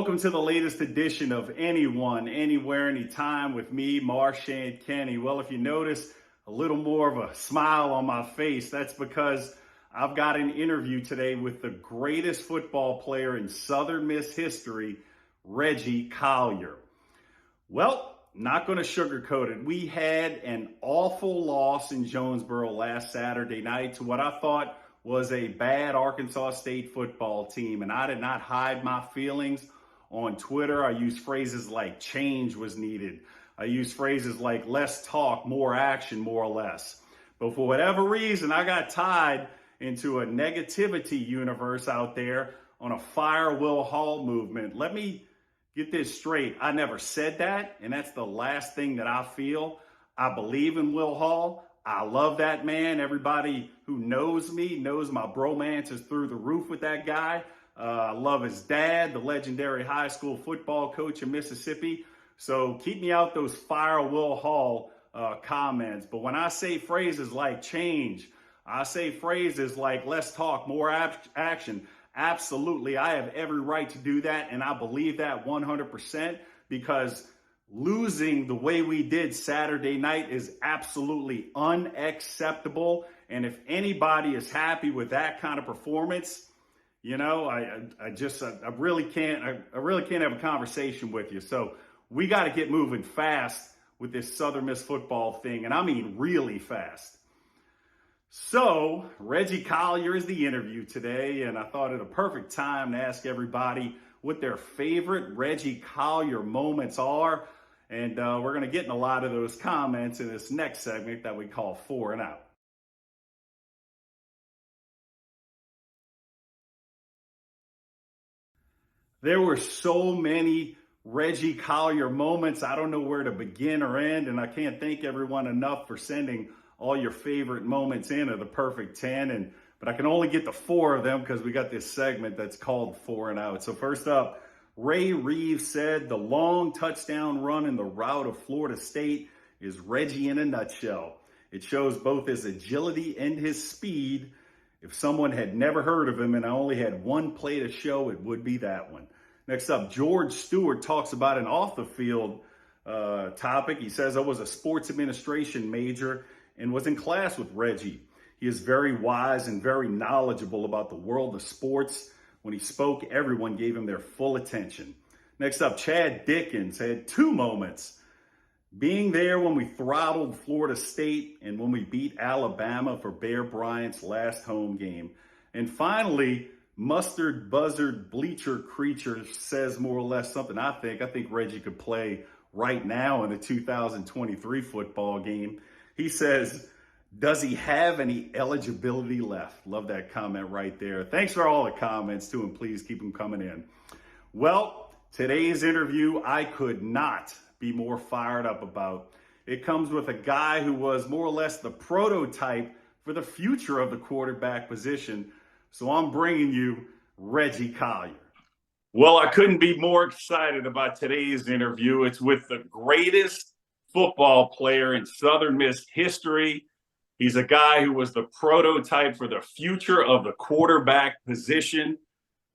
Welcome to the latest edition of Anyone, Anywhere, Anytime with me, Marchand Kenny. Well, if you notice a little more of a smile on my face, that's because I've got an interview today with the greatest football player in Southern Miss history, Reggie Collier. Well, not going to sugarcoat it. We had an awful loss in Jonesboro last Saturday night to what I thought was a bad Arkansas State football team, and I did not hide my feelings on Twitter. I used phrases like change was needed. I used phrases like less talk, more action, more or less. But for whatever reason, I got tied into a negativity universe out there on a fire Will Hall movement. Let me get this straight. I never said that, and that's the last thing that I feel. I believe in Will Hall. I love that man. Everybody who knows me knows my bromance is through the roof with that guy. I love his dad, the legendary high school football coach in Mississippi. So keep me out those fire Will Hall comments. But when I say phrases like change, I say phrases like let's talk, more action. Absolutely, I have every right to do that, and I believe that 100% because losing the way we did Saturday night is absolutely unacceptable. And if anybody is happy with that kind of performance, you know, I really can't have a conversation with you. So we got to get moving fast with this Southern Miss football thing, and I mean really fast. So Reggie Collier is the interview today, and I thought it a perfect time to ask everybody what their favorite Reggie Collier moments are. And we're going to get in a lot of those comments in this next segment that we call 4 and Out. There were so many Reggie Collier moments. I don't know where to begin or end, and I can't thank everyone enough for sending all your favorite moments in of the perfect 10. But I can only get to 4 of them because we got this segment that's called 4 and Out. So first up, Ray Reeves said the long touchdown run in the rout of Florida State is Reggie in a nutshell. It shows both his agility and his speed. If someone had never heard of him and I only had one play to show, it would be that one. Next up, George Stewart talks about an off-the-field topic. He says, I was a sports administration major and was in class with Reggie. He is very wise and very knowledgeable about the world of sports. When he spoke, everyone gave him their full attention. Next up, Chad Dickens had 2 moments. Being there when we throttled Florida State and when we beat Alabama for Bear Bryant's last home game. And finally, Mustard Buzzard Bleacher Creature says more or less something I think Reggie could play right now in the 2023 football game. He says, does he have any eligibility left? Love that comment right there. Thanks for all the comments too, and please keep them coming in. Well, today's interview, I could not be more fired up about. It comes with a guy who was more or less the prototype for the future of the quarterback position. So I'm bringing you Reggie Collier. Well, I couldn't be more excited about today's interview. It's with the greatest football player in Southern Miss history. He's a guy who was the prototype for the future of the quarterback position.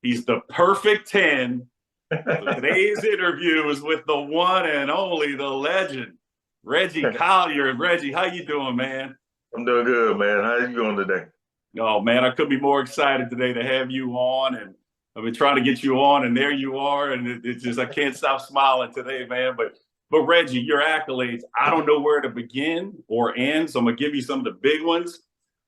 He's the perfect 10. So today's interview is with the one and only, the legend, Reggie Collier. Reggie, how you doing, man? I'm doing good, man. How you doing today? Oh, man, I couldn't be more excited today to have you on. And I've been trying to get you on, and there you are. And it's just, I can't stop smiling today, man. But Reggie, your accolades, I don't know where to begin or end, so I'm going to give you some of the big ones.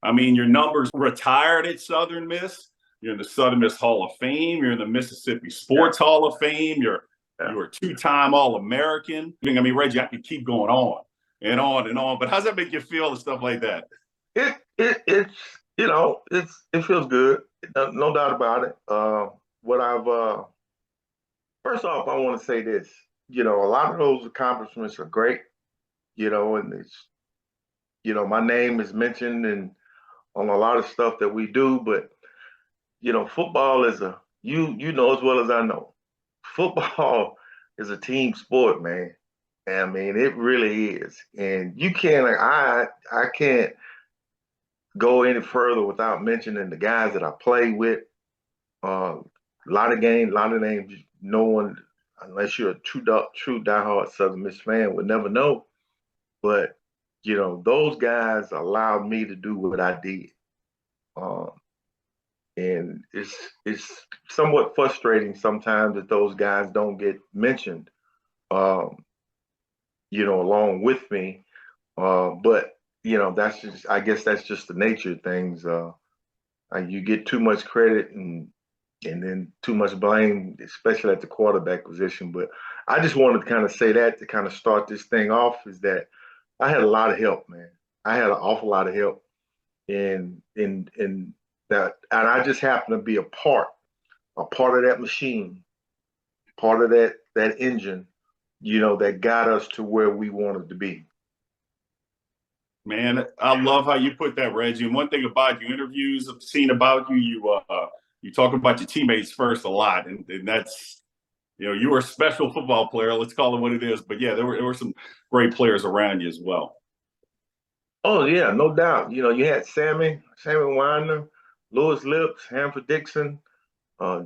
I mean, your numbers retired at Southern Miss. You're in the Southern Miss Hall of Fame. You're in the Mississippi Sports Hall of Fame. You're a 2-time All-American. I mean, Reggie, I could keep going on and on and on. But how's that make you feel and stuff like that? It's it feels good. No doubt about it. First off, I want to say this. A lot of those accomplishments are great, and it's, my name is mentioned and on a lot of stuff that we do, but, football is you know as well as I know, football is a team sport, man. I mean, it really is. And you can't, I can't go any further without mentioning the guys that I play with. A lot of names no one, unless you're a true diehard Southern Miss fan, would never know. But those guys allowed me to do what I did, um, and it's somewhat frustrating sometimes that those guys don't get mentioned, um, along with me. But that's just, I guess that's just the nature of things. You get too much credit and then too much blame, especially at the quarterback position. But I just wanted to kind of say that to kind of start this thing off is that I had a lot of help, man. I had an awful lot of help, and that, and I just happened to be a part of that machine, part of that engine, that got us to where we wanted to be. Man, I love how you put that, Reggie. And one thing about you, interviews I've seen about you, you talk about your teammates first a lot, and that's you were a special football player. Let's call it what it is. But yeah, there were some great players around you as well. Oh yeah, no doubt. You had Sammy Winder, Lewis Lips, Hanford Dixon,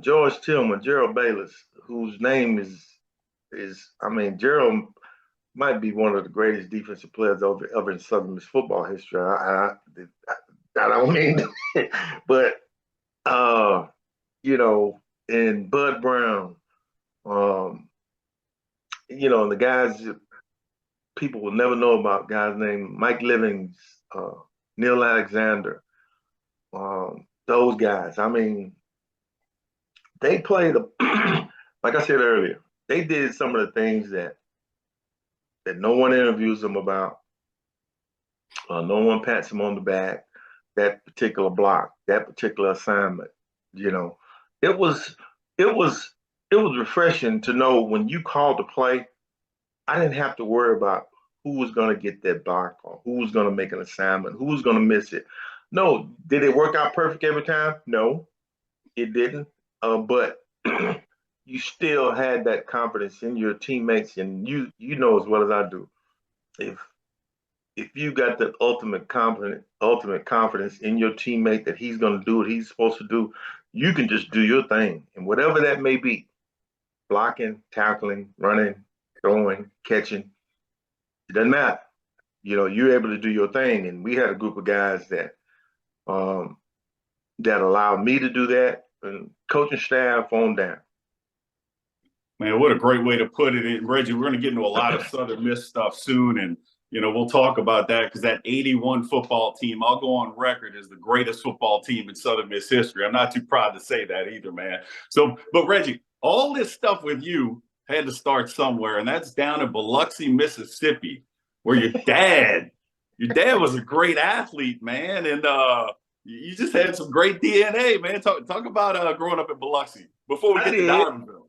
George Tillman, Gerald Bayless, whose name is I mean, Gerald might be one of the greatest defensive players ever in Southern Miss football history. I don't mean, but uh, and Bud Brown, um, and the guys people will never know about, guys named Mike Livings, uh, Neil Alexander, those guys. I mean, they played like I said earlier, they did some of the things that no one interviews them about. No one pats them on the back. That particular block, that particular assignment. You know, it was it was it was refreshing to know when you called the play. I didn't have to worry about who was going to get that block or who was going to make an assignment, who was going to miss it. No, did it work out perfect every time? No, it didn't. But you still had that confidence in your teammates, and you know as well as I do. If you got that ultimate confidence in your teammate that he's going to do what he's supposed to do, you can just do your thing, and whatever that may be, blocking, tackling, running, throwing, catching, it doesn't matter. You're able to do your thing, and we had a group of guys um, that allowed me to do that, and coaching staff on down. Man, what a great way to put it. And Reggie, we're going to get into a lot of Southern Miss stuff soon, and we'll talk about that because that '81 football team, I'll go on record as the greatest football team in Southern Miss history. I'm not too proud to say that either, man. So, but Reggie, all this stuff with you had to start somewhere, and that's down in Biloxi, Mississippi, where your dad was a great athlete, man, and you just had some great DNA, man. Talk about growing up in Biloxi before we I get to did. Darwinville.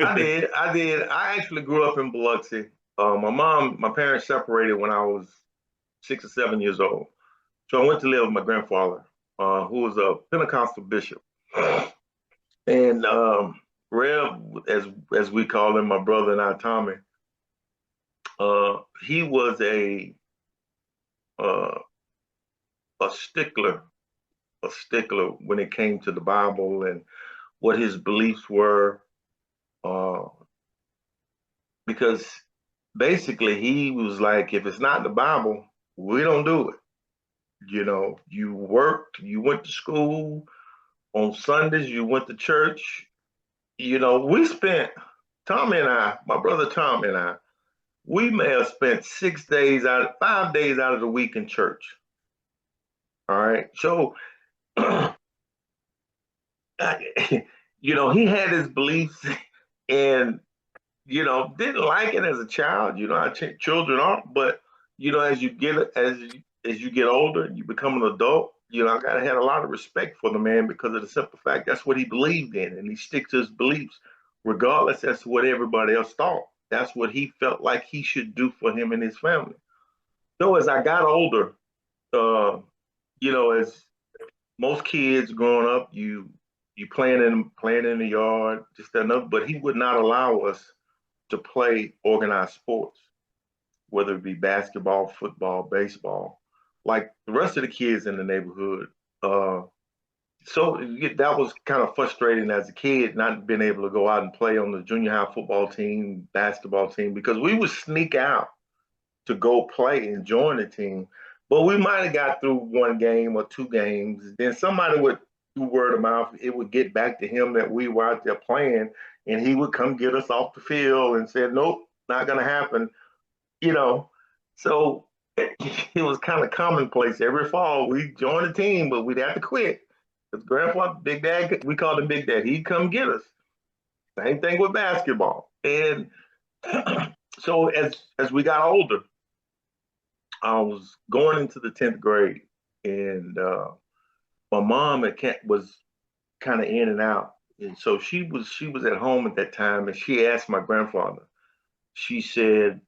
I did. I did. I actually grew up in Biloxi. My parents separated when I was 6 or 7 years old. So I went to live with my grandfather, who was a Pentecostal bishop. And Rev, as we call him, my brother and I, Tommy, he was uh, a stickler, when it came to the Bible and what his beliefs were, uh, because basically he was like, if it's not in the Bible, we don't do it. You worked, you went to school on Sundays, you went to church. We spent, Tommy and I, my brother Tommy and I, we may have spent 6 days out, 5 days out of the week in church. All right. So, he had his beliefs and, didn't like it as a child. How children are. But, as you get older and you become an adult, I gotta had a lot of respect for the man because of the simple fact that's what he believed in, and he stick to his beliefs, regardless as to what everybody else thought. That's what he felt like he should do for him and his family. So as I got older, uh, as most kids growing up, you playing in the yard, just enough. But he would not allow us to play organized sports, whether it be basketball, football, baseball, like the rest of the kids in the neighborhood. Uh, So that was kind of frustrating as a kid, not being able to go out and play on the junior high football team, basketball team, because we would sneak out to go play and join the team. But we might have got through one game or two games. Then somebody would, through word of mouth, it would get back to him that we were out there playing, and he would come get us off the field and say, "Nope, not gonna happen." You know, so it was kind of commonplace. Every fall we joined the team, but we'd have to quit. Because grandpa, big dad, we called him Big Dad. He'd come get us. Same thing with basketball. And so as we got older, I was going into the 10th grade, and my mom was kind of in and out, and so she was at home at that time, and she asked my grandfather. She said,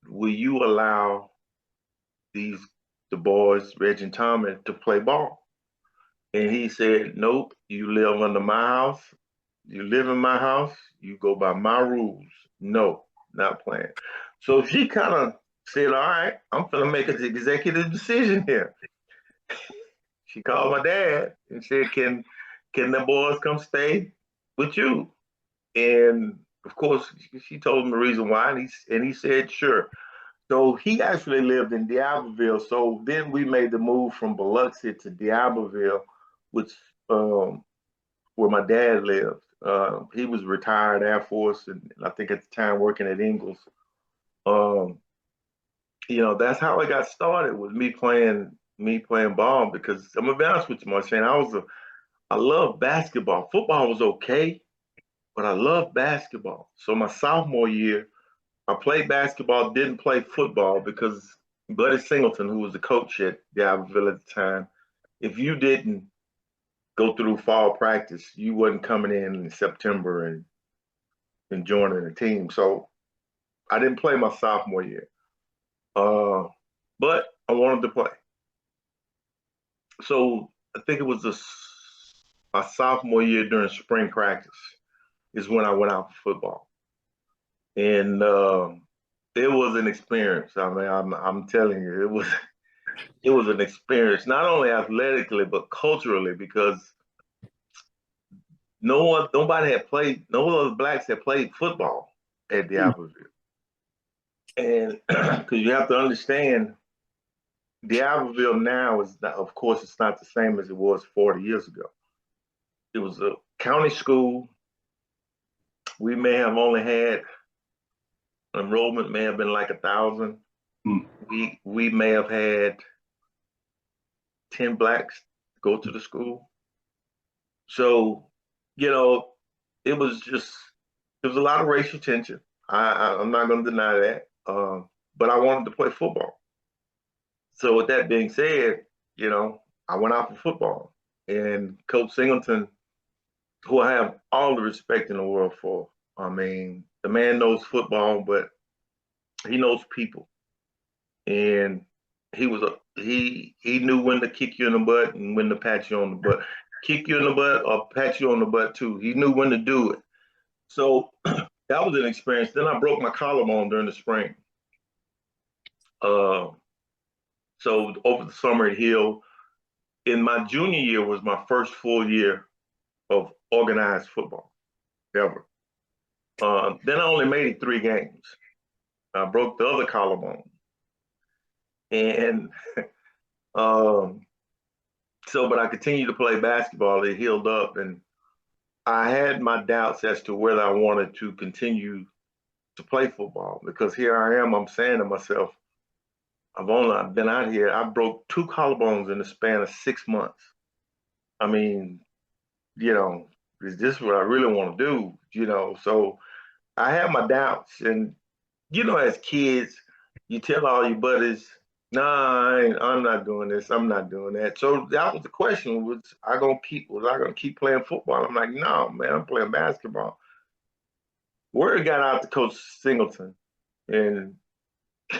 "Will you allow these the boys, Reggie and Tommy, to play ball?" And he said, "Nope. You live under my house. You live in my house. You go by my rules. No, not playing." So she kind of said, "All right, I'm gonna make an executive decision here." She called my dad and said, "Can the boys come stay with you?" And of course, she told him the reason why, and he said, "Sure." So he actually lived in Diabloville. So then we made the move from Biloxi to Diabloville, which where my dad lived. He was retired Air Force, and I think at the time working at Ingalls. Um, that's how I got started, with me playing ball. Because I'm gonna be honest with you, Marcin, I love basketball. Football was okay, but I love basketball. So my sophomore year, I played basketball, didn't play football because Buddy Singleton, who was the coach at Dalville at the time, if you didn't go through fall practice, you wasn't coming in September and joining the team. So I didn't play my sophomore year, uh, but I wanted to play. So I think it was my sophomore year during spring practice is when I went out for football, and it was an experience. I mean, I'm telling you, it was an experience, not only athletically but culturally, because no other blacks had played football at Diabloville, and because you have to understand, Diabloville now is not, of course, it's not the same as it was 40 years ago. It was a county school. We may have only had enrollment may have been like 1,000. Mm. We may have had 10 blacks go to the school. So, you know, it was just there was a lot of racial tension. I'm not going to deny that. But I wanted to play football. So with that being said, I went out for football, and Coach Singleton, who I have all the respect in the world for. I mean, the man knows football, but he knows people, and he knew when to kick you in the butt and when to pat you on the butt, kick you in the butt or pat you on the butt too. He knew when to do it. So that was an experience. Then I broke my collarbone during the spring. Uh, so over the summer it healed. In my junior year was my first full year of organized football ever. Then I only made it 3 games. I broke the other collarbone, and um, but I continued to play basketball. It healed up, and I had my doubts as to whether I wanted to continue to play football, because here I am. I'm saying to myself, I've been out here. I broke 2 collarbones in the span of 6 months. I mean, is this what I really want to do? So I had my doubts, and as kids, you tell all your buddies, "Nah, I'm not doing this. I'm not doing that." So that was the question: Was I gonna keep playing football? I'm like, "No, man, I'm playing basketball." Word got out to Coach Singleton, and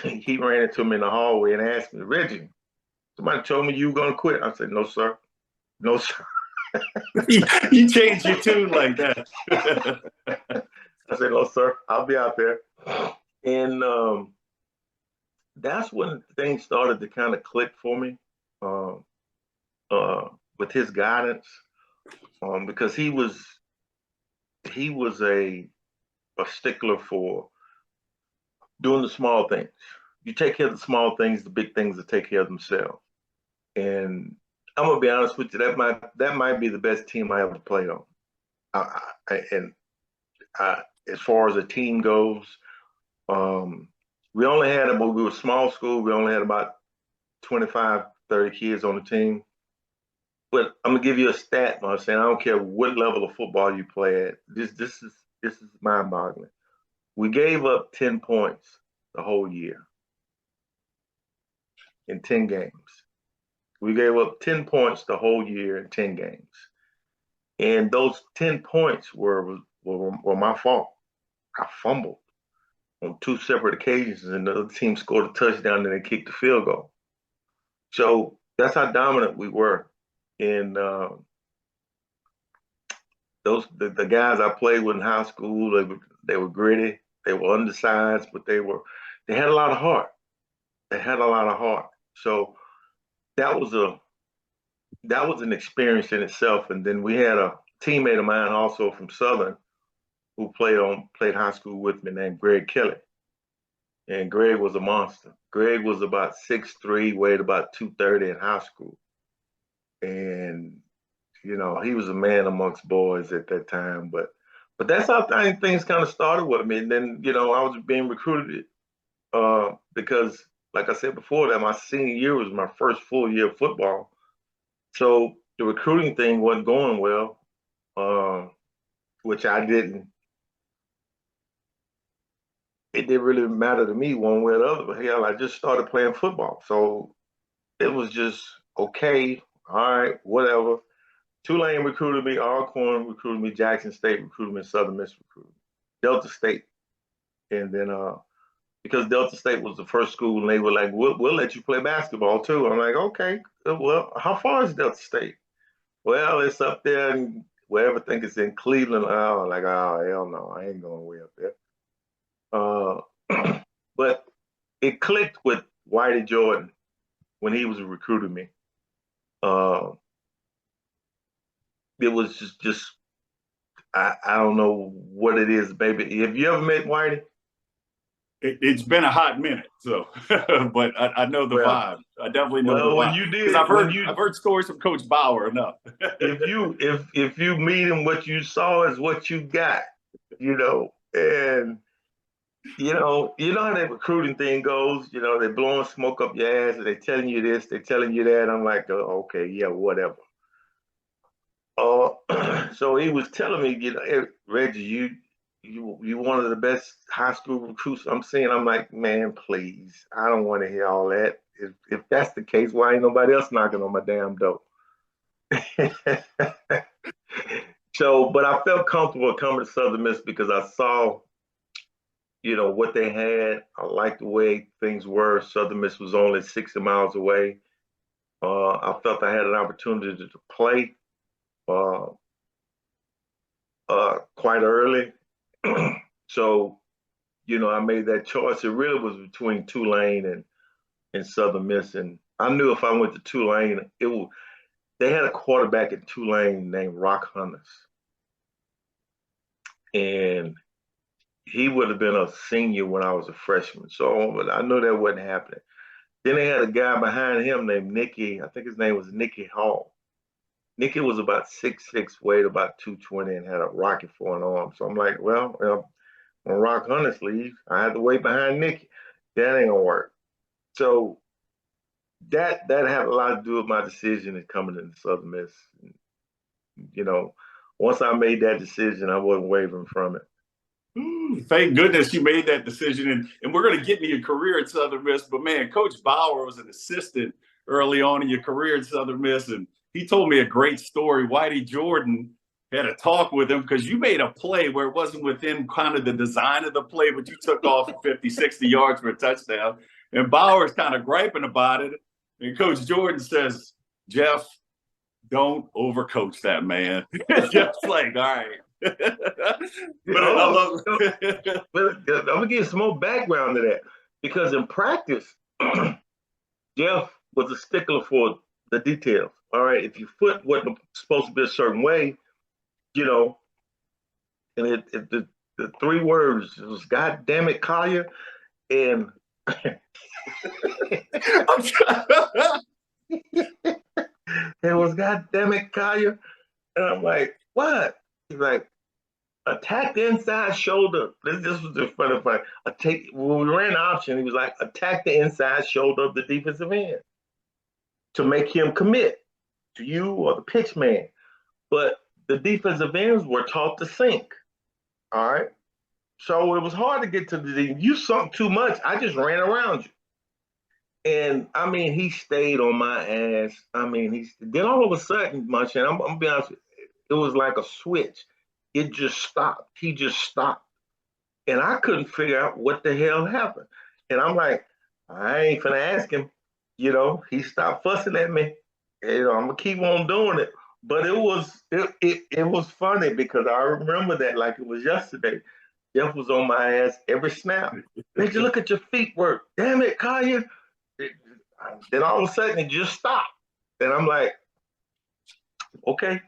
he ran into me in the hallway and asked me, "Reggie, somebody told me you were gonna quit." I said, "No, sir. No, sir." You changed your tune like that. I said, "No, sir. I'll be out there." And that's when things started to kind of click for me. Uh, with his guidance, because he was a stickler for doing the small things. You take care of the small things, the big things will take care of themselves. And I'm gonna be honest with you, that might be the best team I ever played on. And as far as a team goes, um, we only had about we were a small school. We only had about 25, 30 kids on the team. But I'm gonna give you a stat, I'm saying I don't care what level of football you play at. This is mind-boggling. We gave up 10 points the whole year in 10 games. We gave up 10 points the whole year in 10 games. And those 10 points were my fault. I fumbled on two separate occasions, and the other team scored a touchdown and they kicked the field goal. So that's how dominant we were. And the guys I played with in high school, they were gritty, they were undersized, but they had a lot of heart. They had a lot of heart. So that was an experience in itself. And then we had a teammate of mine also from Southern who played high school with me named Greg Kelly. And Greg was a monster. Greg was about 6'3", weighed about 230 in high school. And, he was a man amongst boys at that time. But that's how things kind of started with me. And then, I was being recruited because, like I said before, that my senior year was my first full year of football. So the recruiting thing wasn't going well, which I didn't. It didn't really matter to me one way or the other. But hell, I just started playing football, so it was just okay. All right, whatever. Tulane recruited me, Alcorn recruited me, Jackson State recruited me, Southern Miss recruited me, Delta State, and then because Delta State was the first school, and they were like, "We'll let you play basketball too." I'm like, "Okay, well, how far is Delta State?" Well, it's up there, and wherever I think it's in Cleveland. Oh, like, oh, hell no, I ain't going way up there. Uh, but it clicked with Whitey Jordan when he was recruiting me. Uh, it was just I don't know what it is, baby. Have you ever met Whitey? It's been a hot minute, so but I know the Well, vibe. I definitely know the well, when vibe you because did, when you I've heard stories from Coach Bauer enough. if you meet him, what you saw is what you got, and you know how that recruiting thing goes. They're blowing smoke up your ass, and they're telling you this, they're telling you that. I'm like, okay, yeah, whatever. So he was telling me, hey, Reggie, you one of the best high school recruits I'm seeing. I'm like, man, please, I don't want to hear all that. If that's the case, why ain't nobody else knocking on my damn door? So, but I felt comfortable coming to Southern Miss because I saw, what they had. I liked the way things were. Southern Miss was only 60 miles away. I felt I had an opportunity to play uh, quite early. So, I made that choice. It really was between Tulane and Southern Miss. And I knew if I went to Tulane, they had a quarterback in Tulane named Rock Hunters. And he would have been a senior when I was a freshman. So I knew that wasn't happening. Then they had a guy behind him named Nicky. I think his name was Nicky Hall. Nicky was about 6'6", weighed about 220, and had a rocket for an arm. So I'm like, well, when Rock Hunters leaves, I had to wait behind Nicky. That ain't gonna work. So that had a lot to do with my decision in coming into Southern Miss. You know, once I made that decision, I wasn't wavering from it. Thank goodness you made that decision. And we're going to get into your career at Southern Miss. But man, Coach Bauer was an assistant early on in your career at Southern Miss. And he told me a great story. Whitey Jordan had a talk with him because you made a play where it wasn't within kind of the design of the play, but you took off 50, 60 yards for a touchdown. And Bauer's kind of griping about it. And Coach Jordan says, Jeff, don't overcoach that man. Just like, all right. But I love it. But I'm gonna give you some more background to that because in practice, Jeff was a stickler for the details. All right, if your foot wasn't supposed to be a certain way, you know, and the three words it was "God damn it, Collier," and I'm trying. it was "God damn it, Collier," and I'm like, "What?" He's like, "Attack the inside shoulder." This was the funny part. When we ran the option, he was like, "Attack the inside shoulder of the defensive end to make him commit to you or the pitch man." But the defensive ends were taught to sink. All right. So it was hard to get to the. You sunk too much. I just ran around you. And I mean, he stayed on my ass. I mean, then all of a sudden, Munchkin, I'm gonna be honest with you, it was like a switch. It just stopped. He just stopped. And I couldn't figure out what the hell happened. And I'm like, I ain't finna ask him. He stopped fussing at me. I'm gonna keep on doing it. But it was funny because I remember that like it was yesterday. Jeff was on my ass every snap. Did you look at your feet work? Damn it, Kaya. Then all of a sudden it just stopped. And I'm like, okay,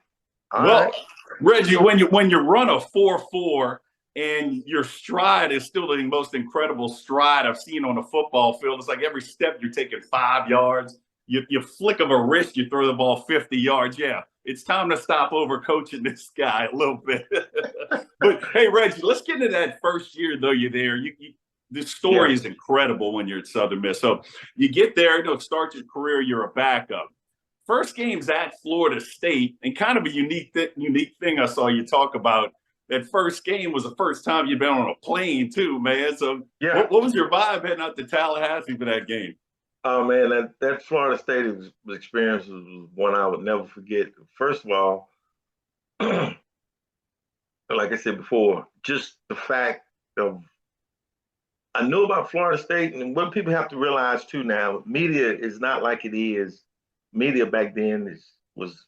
all Well, right. Reggie, when you run a 4.4 and your stride is still the most incredible stride I've seen on a football field, it's like every step you're taking 5 yards. You flick of a wrist, you throw the ball 50 yards. Yeah, it's time to stop over coaching this guy a little bit. But hey, Reggie, let's get into that first year though. You're there. This Yeah. story is incredible when you're at Southern Miss. So you get there, start your career, you're a backup. First game's at Florida State, and kind of a unique thing I saw you talk about. That first game was the first time you've been on a plane too, man. So Yeah. what was your vibe heading out to Tallahassee for that game? Oh man, that Florida State experience was one I would never forget. First of all, like I said before, just the fact of I knew about Florida State, and what people have to realize too now, media is not like it is. Media back then was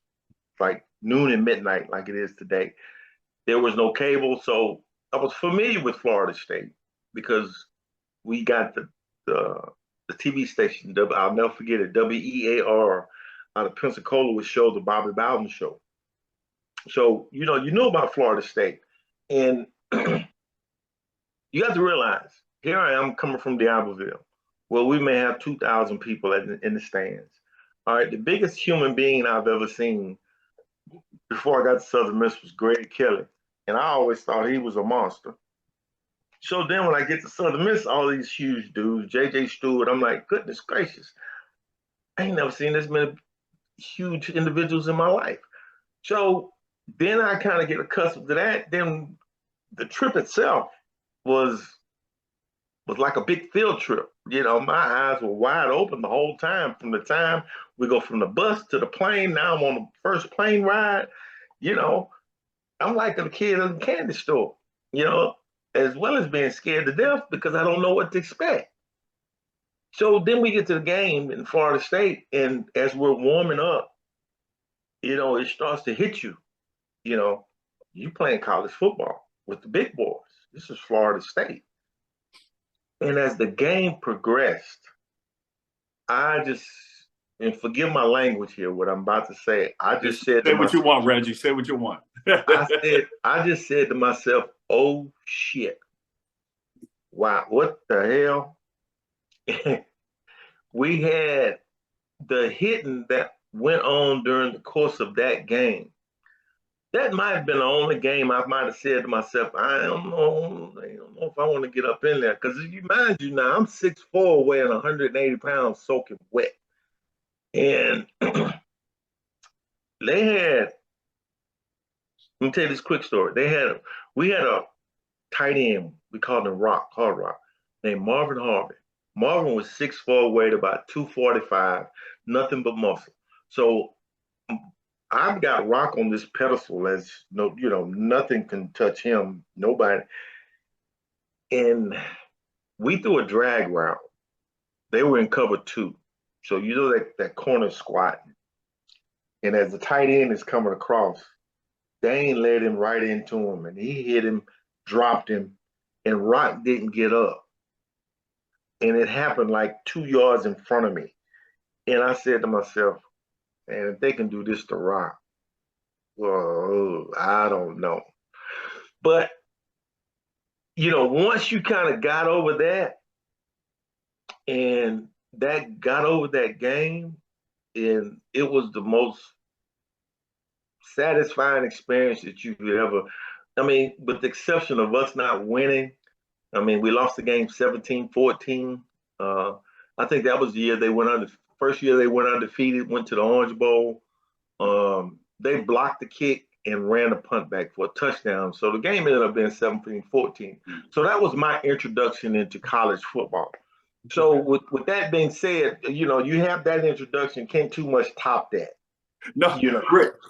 like noon and midnight, like it is today. There was no cable, so I was familiar with Florida State because we got the, the TV station. I'll never forget it. WEAR out of Pensacola would show the Bobby Bowden show. So you know about Florida State, and you have to realize here I am coming from D'Iberville, where we may have 2,000 people in the stands. All right, the biggest human being I've ever seen before I got to Southern Miss was Greg Kelly, and I always thought he was a monster. So then when I get to Southern Miss, all these huge dudes, JJ Stewart, I'm like, goodness gracious, I ain't never seen this many huge individuals in my life. So then I kind of get accustomed to that. Then the trip itself was like a big field trip. My eyes were wide open the whole time. From the time we go from the bus to the plane, now I'm on the first plane ride. You know, I'm like a kid in a candy store. You know, as well as being scared to death because I don't know what to expect. So then we get to the game in Florida State, and as we're warming up, it starts to hit you. You know, you playing college football with the big boys. This is Florida State. And as the game progressed, I just, and forgive my language here, what I'm about to say, I just Just said to say what myself, you want, Reggie. Say what you want. I just said to myself, oh shit, wow, what the hell? We had the hitting that went on during the course of that game. That might have been the only game I might have said to myself, I don't know if I want to get up in there. Because you mind you now, I'm 6'4", weighing 180 pounds, soaking wet. And they had, let me tell you this quick story. We had a tight end, we called him Hard Rock, named Marvin Harvey. Marvin was 6'4", weighed about 245, nothing but muscle. So I've got Rock on this pedestal as no, nothing can touch him, nobody. And we threw a drag route. They were in cover two. So that corner squatting. And as the tight end is coming across, Dane led him right into him and he hit him, dropped him, and Rock didn't get up. And it happened like 2 yards in front of me. And I said to myself, And if they can do this to Rock, well, I don't know. But once you kind of got over that and that got over that game, and it was the most satisfying experience that you could ever. I mean, with the exception of us not winning, I mean, we lost the game 17-14. Uh, I think that was the year they went under. First year they went undefeated, went to the Orange Bowl. They blocked the kick and ran a punt back for a touchdown. So the game ended up being 17-14. So that was my introduction into college football. So with that being said, you have that introduction. Can't too much top that. No,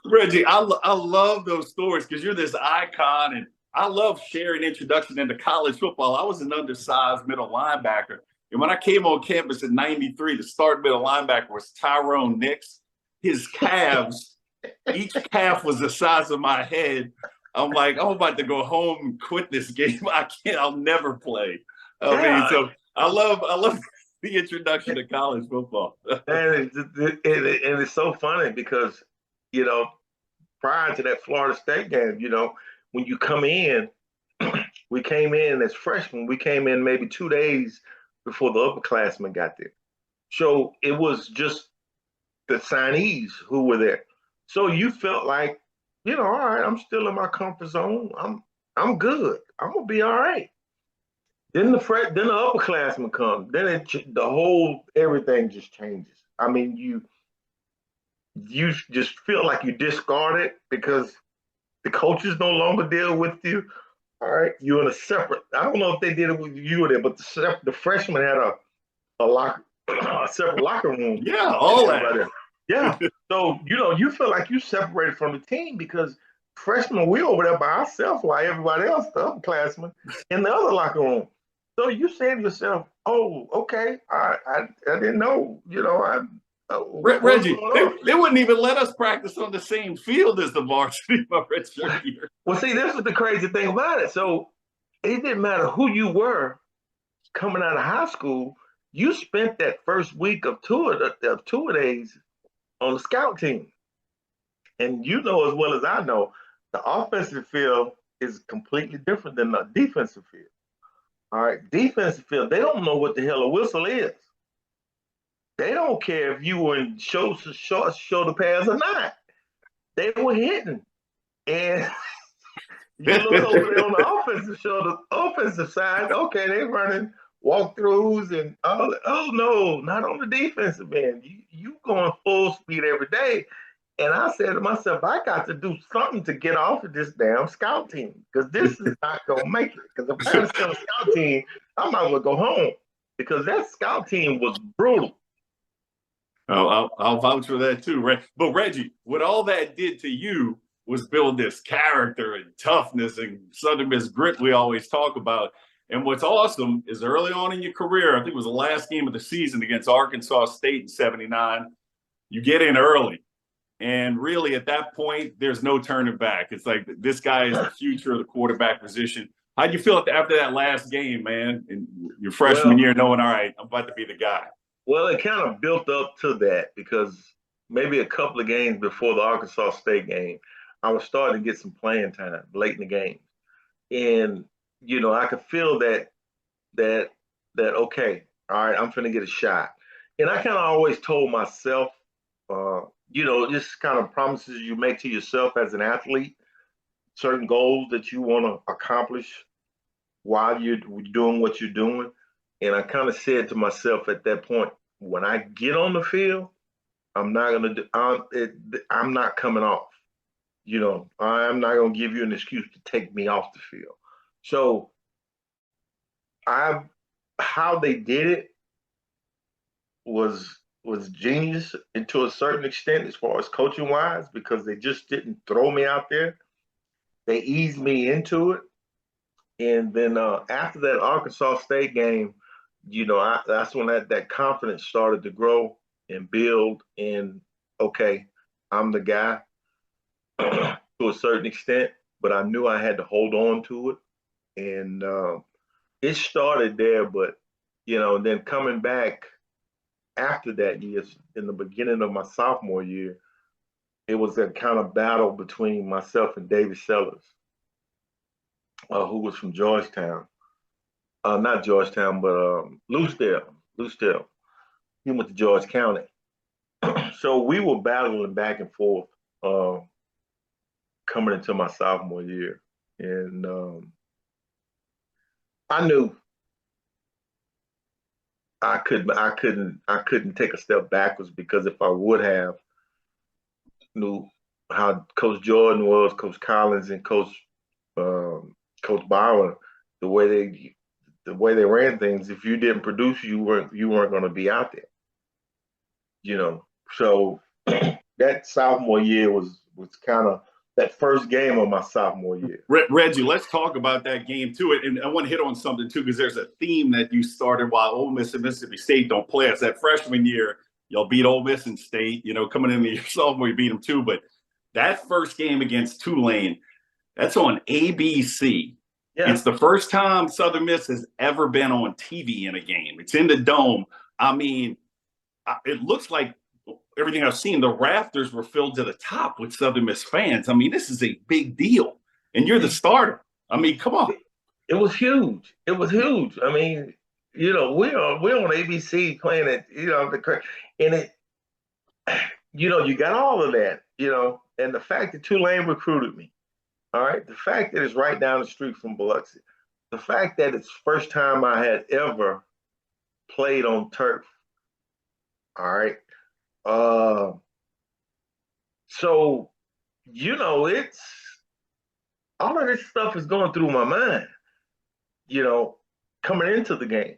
Reggie, I love those stories because you're this icon, and I love sharing introduction into college football. I was an undersized middle linebacker, and when I came on campus in '93, the start middle linebacker was Tyrone Nix. His calves, each calf was the size of my head. I'm like, I'm about to go home and quit this game. I can't. I'll never play. I mean, so I love the introduction to college football. And it's so funny because, you know, prior to that Florida State game, when you come in, we came in as freshmen. We came in maybe 2 days before the upperclassmen got there. So it was just the signees who were there. So you felt like, all right, I'm still in my comfort zone. I'm good. I'm gonna be all right. Then the upperclassmen come. Then the whole everything just changes. I mean, you just feel like you discarded because the coaches no longer deal with you. All right, you're in a separate. I don't know if they did it with you or there, but the freshmen had a lock a separate locker room. Yeah, all that. Yeah. So you feel like you separated from the team because freshmen we over there by ourselves while everybody else, the upperclassmen, in the other locker room. So you say to yourself, "Oh, okay, I didn't know. What's Reggie, going on?" they wouldn't even let us practice on the same field as the varsity my redshirt year. Well, see, this is the crazy thing about it. So it didn't matter who you were coming out of high school. You spent that first week of two days on the scout team, and you know as well as I know, the offensive field is completely different than the defensive field. All right, defensive field, they don't know what the hell a whistle is. They don't care if you were in shoulder pads or not. They were hitting, and you look over there on the offensive side. Okay, they running walkthroughs and all. Oh no, not on the defensive end. You going full speed every day. And I said to myself, I got to do something to get off of this damn scout team because this is not gonna make it. Because if I had still a scout team, I might as well go home because that scout team was brutal. Oh, I'll vouch for that too, right? But Reggie, what all that did to you was build this character and toughness and Southern Miss grit we always talk about. And what's awesome is early on in your career, I think it was the last game of the season against Arkansas State in '79, you get in early. And really, at that point, there's no turning back. It's like this guy is the future of the quarterback position. How'd you feel after that last game, man, in your freshman Well, year, knowing, all right, I'm about to be the guy? well, it kind of built up to that because maybe a couple of games before the Arkansas State game, I was starting to get some playing time late in the game, and I could feel that that okay, all right, I'm finna get a shot. And I kind of always told myself, just kind of promises you make to yourself as an athlete, certain goals that you want to accomplish while you're doing what you're doing. And I kind of said to myself at that point, when I get on the field, I'm not gonna do. I'm not coming off. I'm not gonna give you an excuse to take me off the field. So I, how they did it was genius and to a certain extent as far as coaching wise because they just didn't throw me out there. They eased me into it, and then after that Arkansas State game, that's when that confidence started to grow and build. And okay, I'm the guy to a certain extent, but I knew I had to hold on to it, and it started there. But then coming back after that year, in the beginning of my sophomore year, it was a kind of battle between myself and David Sellers, who was from Georgetown. Not Georgetown, but Lucedale. Lucedale. He went to George County. So we were battling back and forth uh, coming into my sophomore year. And I knew I couldn't take a step backwards, because if I would have knew how Coach Jordan was, Coach Collins, and um, Coach Bauer, the way they ran things. If you didn't produce, you weren't going to be out there. You know, so that sophomore year was kind of that first game of my sophomore year. Reggie, let's talk about that game too. And I want to hit on something too, because there's a theme that you started while Ole Miss and Mississippi State don't play us. That freshman year, y'all beat Ole Miss and State. Coming into your sophomore, you beat them too. But that first game against Tulane, that's on ABC. Yeah, It's the first time Southern Miss has ever been on TV in a game. It's in the dome. I mean, it looks like everything I've seen, the rafters were filled to the top with Southern Miss fans. I mean, this is a big deal, and you're the starter. I mean, come on. it was huge. It was huge. I mean, we're on ABC playing it. And it, you got all of that. And the fact that Tulane recruited me. All right, the fact that it's right down the street from Biloxi, the fact that it's first time I had ever played on turf. All right. Uh, so it's all of this stuff is going through my mind, you know, coming into the game.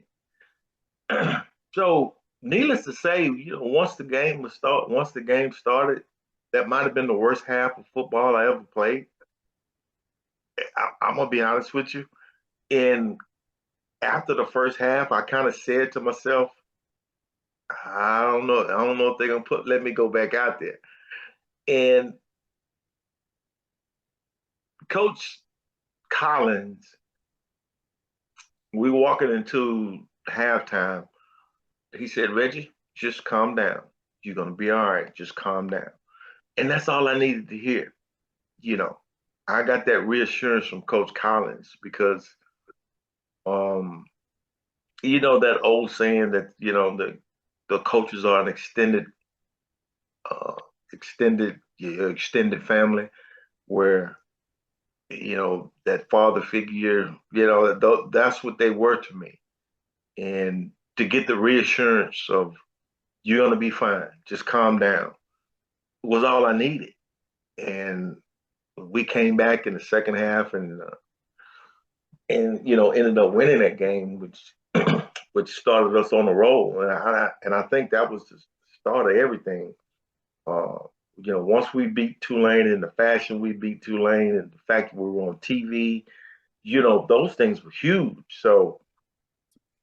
So needless to say, once the game started, that might have been the worst half of football I ever played. I'm gonna be honest with you. And after the first half, I kind of said to myself, I don't know. I don't know if they're gonna let me go back out there. And Coach Collins, we walking into halftime. He said, Reggie, just calm down. You're gonna be all right. Just calm down. And that's all I needed to hear. You know, I got that reassurance from Coach Collins, because um, that old saying that, the coaches are an uh, extended family, where that father figure, that's what they were to me. And to get the reassurance of you're gonna be fine, just calm down, was all I needed. And we came back in the second half, and ended up winning that game, which which started us on the roll. And I think that was the start of everything. Uh, once we beat Tulane in the fashion we beat Tulane, and the fact that we were on TV, those things were huge. So,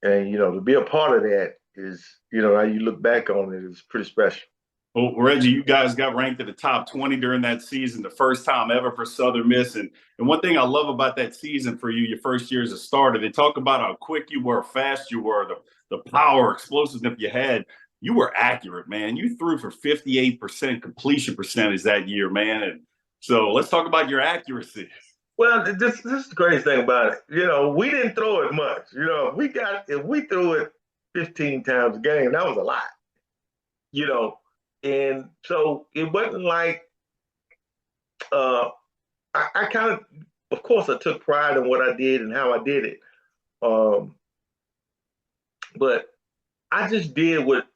and to be a part of that is, now you look back on it, it's pretty special. Well, Reggie, you guys got ranked in the top 20 during that season, the first time ever for Southern Miss. And one thing I love about that season for you, your first year as a starter, they talk about how quick you were, fast you were, the power, explosiveness you had. You were accurate, man. You threw for 58% completion percentage that year, man. And so let's talk about your accuracy. Well, this is the crazy thing about it. We didn't throw it much. If we threw it 15 times a game, that was a lot. You know, and so it wasn't like uh, I kind of course, I took pride in what I did and how I did it. Um, but I just did what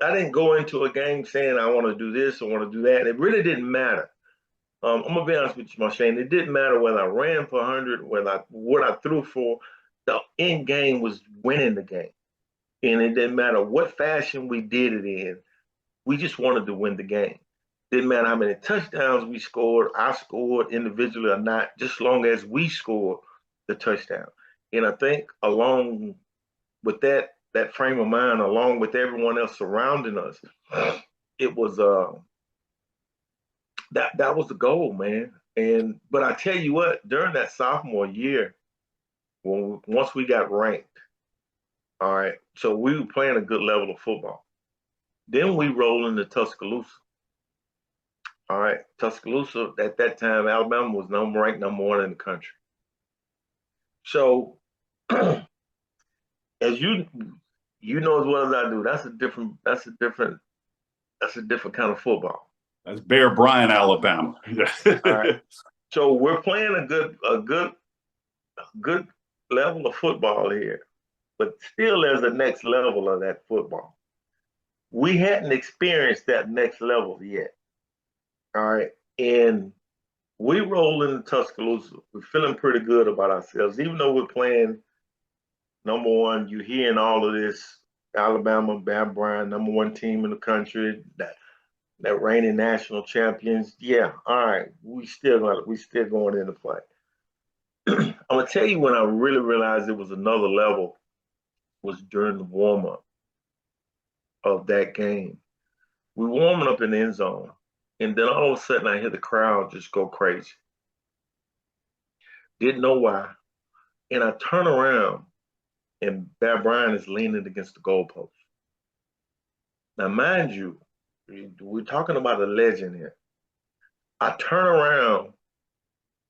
I didn't go into a game saying I want to do this, I want to do that. It really didn't matter. I'm gonna be honest with you, Shane. It didn't matter whether I ran for 100, what I threw for. The end game was winning the game, and it didn't matter what fashion we did it in. We just wanted to win the game. Didn't matter how many touchdowns we scored, I scored individually or not, just as long as we scored the touchdown. And I think along with that frame of mind, along with everyone else surrounding us, it was that was the goal, man. But I tell you what, during that sophomore year, once we got ranked, all right, so we were playing a good level of football. Then we roll into Tuscaloosa. All right, Tuscaloosa at that time, Alabama was ranked number one in the country. So, as you know as well as I do, that's a different kind of football. That's Bear Bryant, Alabama. All right. So we're playing a good level of football here, but still there's a next level of that football. We hadn't experienced that next level yet. All right. And we roll into Tuscaloosa. We're feeling pretty good about ourselves, even though we're playing number one. You're hearing all of this Alabama, Bear Bryant, number one team in the country, that reigning national champions. Yeah, all right. We still going in to play. I'm gonna tell you when I really realized it was another level was during the warm up of that game. We warming up in the end zone, and then all of a sudden I hear the crowd just go crazy. Didn't know why, and I turn around and Bear Bryant is leaning against the goalpost. Now, mind you, we're talking about a legend here. I turn around,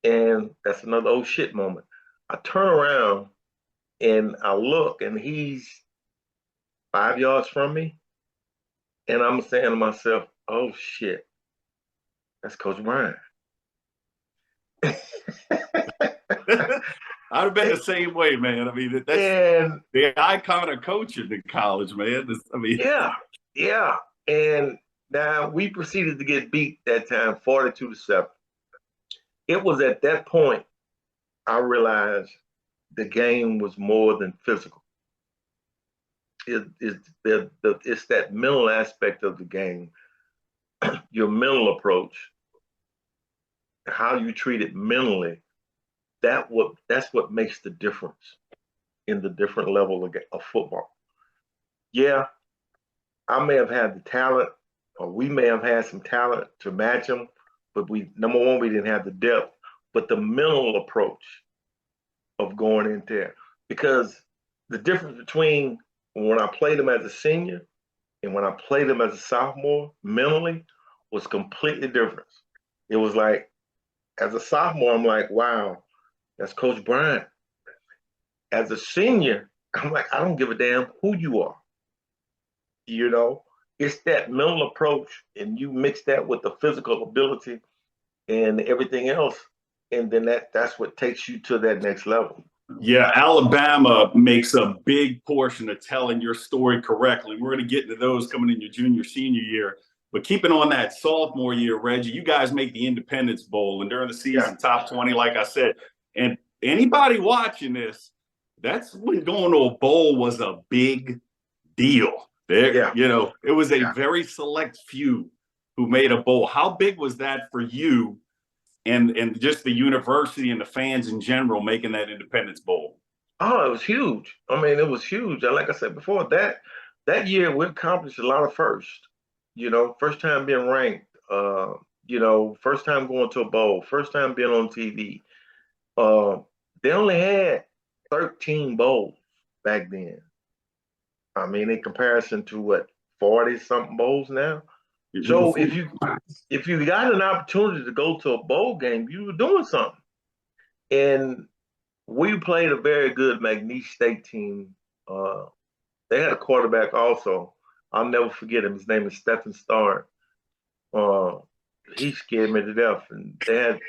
and that's another oh shit moment. I turn around and I look, and he's 5 yards from me, and I'm saying to myself, "Oh shit, that's Coach Bryant." I'd have been the same way, man. I mean, that's and the icon of coaching in college, man. I mean, yeah, yeah, and now we proceeded to get beat that time, 42-7. It was at that point I realized the game was more than physical. It's that mental aspect of the game, your mental approach, how you treat it mentally. That's what makes the difference in the different level of football. Yeah, I may have had the talent, or we may have had some talent to match them, but we number one we didn't have the depth, but the mental approach of going in there because the difference between when I played them as a senior and when I played them as a sophomore mentally was completely different. It was like as a sophomore, I'm like, wow, that's Coach Bryant. As a senior, I'm like, I don't give a damn who you are. You know, it's that mental approach, and you mix that with the physical ability and everything else, and then that's what takes you to that next level. yeah, Alabama makes a big portion of telling your story correctly. We're going to get into those coming in your junior, senior year. But keeping on that sophomore year, Reggie, you guys make the Independence Bowl, and during the Yeah. season, top 20, like I said. And anybody watching this, that's when going to a bowl was a big deal. There, Yeah. it was a Yeah. very select few who made a bowl. How big was that for you and just the university and the fans in general making that Independence Bowl? Oh, it was huge. I mean, it was huge. And like I said before, that year we accomplished a lot of firsts. First time being ranked. First time going to a bowl. First time being on TV. Uh, they only had 13 bowls back then. I mean, in comparison to what 40 something bowls now. So if you got an opportunity to go to a bowl game, you were doing something. And we played a very good McNeese State team. Uh, they had a quarterback also. I'll never forget him. His name is Stephen Starr. Uh, he scared me to death. And they had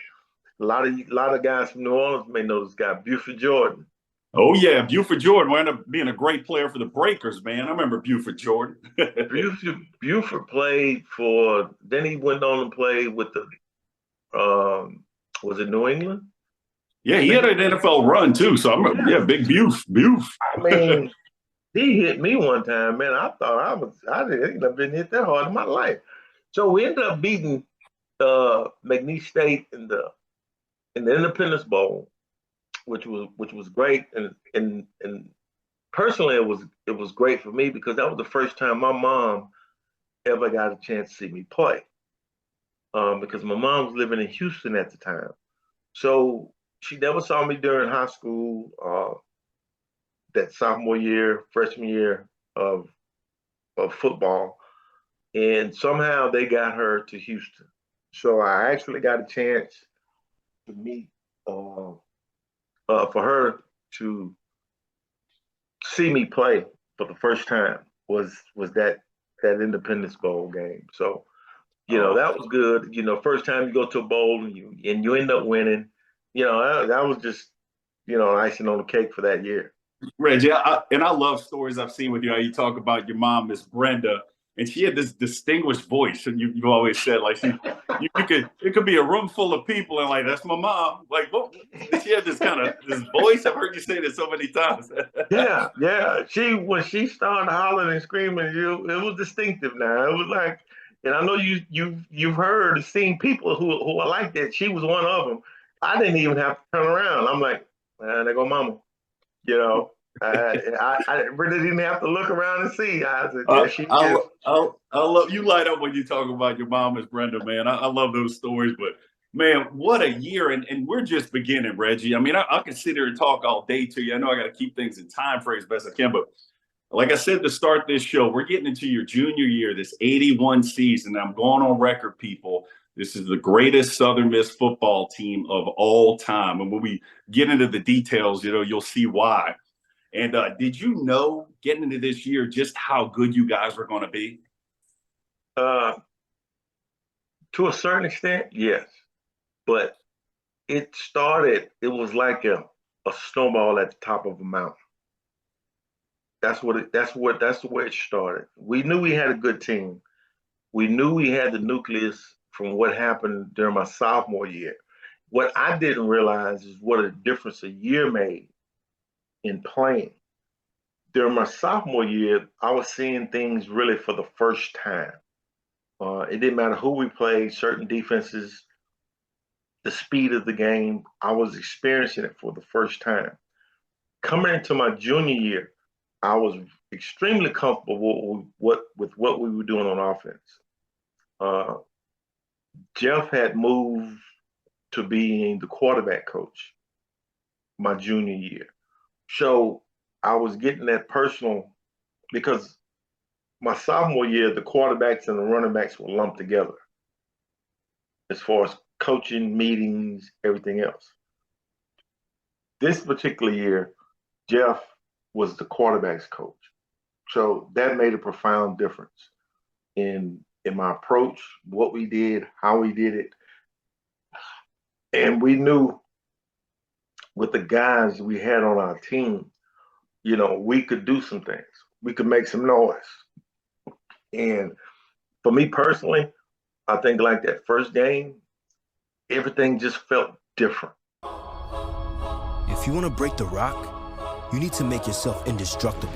a lot of guys from New Orleans may know this guy, Buford Jordan. Oh yeah, Buford Jordan wound up being a great player for the Breakers, man. I remember Buford Jordan. Buford played for. Then he went on and played with the. Was it New England? Yeah, I he think. had an NFL run too. So I'm Yeah. yeah, big Buf. I mean, he hit me one time, man. I thought I didn't have been hit that hard in my life. So we ended up beating McNeese State in the Independence Bowl, which was great, and personally it was great for me because that was the first time my mom ever got a chance to see me play. Because my mom was living in Houston at the time, so she never saw me during high school, that sophomore year, freshman year of football, and somehow they got her to Houston. So I actually got a chance to meet for her to see me play for the first time was that Independence Bowl game. So Oh, that was good. First time you go to a bowl and you end up winning. That was just icing on the cake for that year. Reggie, and I love stories I've seen with you. How you talk about your mom, Miss Brenda, and she had this distinguished voice. And you always said like you could it could be a room full of people and like that's my mom. Like what? She had this kind of this voice. I've heard you say this so many times. Yeah, yeah. When she started hollering and screaming, it was distinctive. Now it was like, and I know you've heard and seen people who are like that. She was one of them. I didn't even have to turn around. I'm like, man, there go mama. You know, I really didn't have to look around and see. I said, there she is. I love you light up when you talk about your mom as Brenda, man. I love those stories, but man, what a year. And we're just beginning, Reggie. I mean, I can sit here and talk all day to you. I know I got to keep things in time frames best I can, but like I said to start this show, we're getting into your junior year, this 81 season. I'm going on record, people. This is the greatest Southern Miss football team of all time. And when we get into the details, you'll see why. And did you know getting into this year just how good you guys were going to be? Uh, to a certain extent, yes, but it started. It was like a snowball at the top of a mountain. That's the way it started. We knew we had a good team. We knew we had the nucleus from what happened during my sophomore year. What I didn't realize is what a difference a year made in playing. During my sophomore year, I was seeing things really for the first time. It didn't matter who we played, certain defenses, the speed of the game. I was experiencing it for the first time. Coming into my junior year, I was extremely comfortable with what we were doing on offense. Uh, Jeff had moved to being the quarterback coach my junior year. So I was getting that personal because my sophomore year, the quarterbacks and the running backs were lumped together as far as coaching, meetings, everything else. This particular year, Jeff was the quarterbacks coach. So that made a profound difference in my approach, what we did, how we did it. And we knew with the guys we had on our team, we could do some things. We could make some noise. And for me personally, I think like that first game, everything just felt different. If you want to break the rock, you need to make yourself indestructible.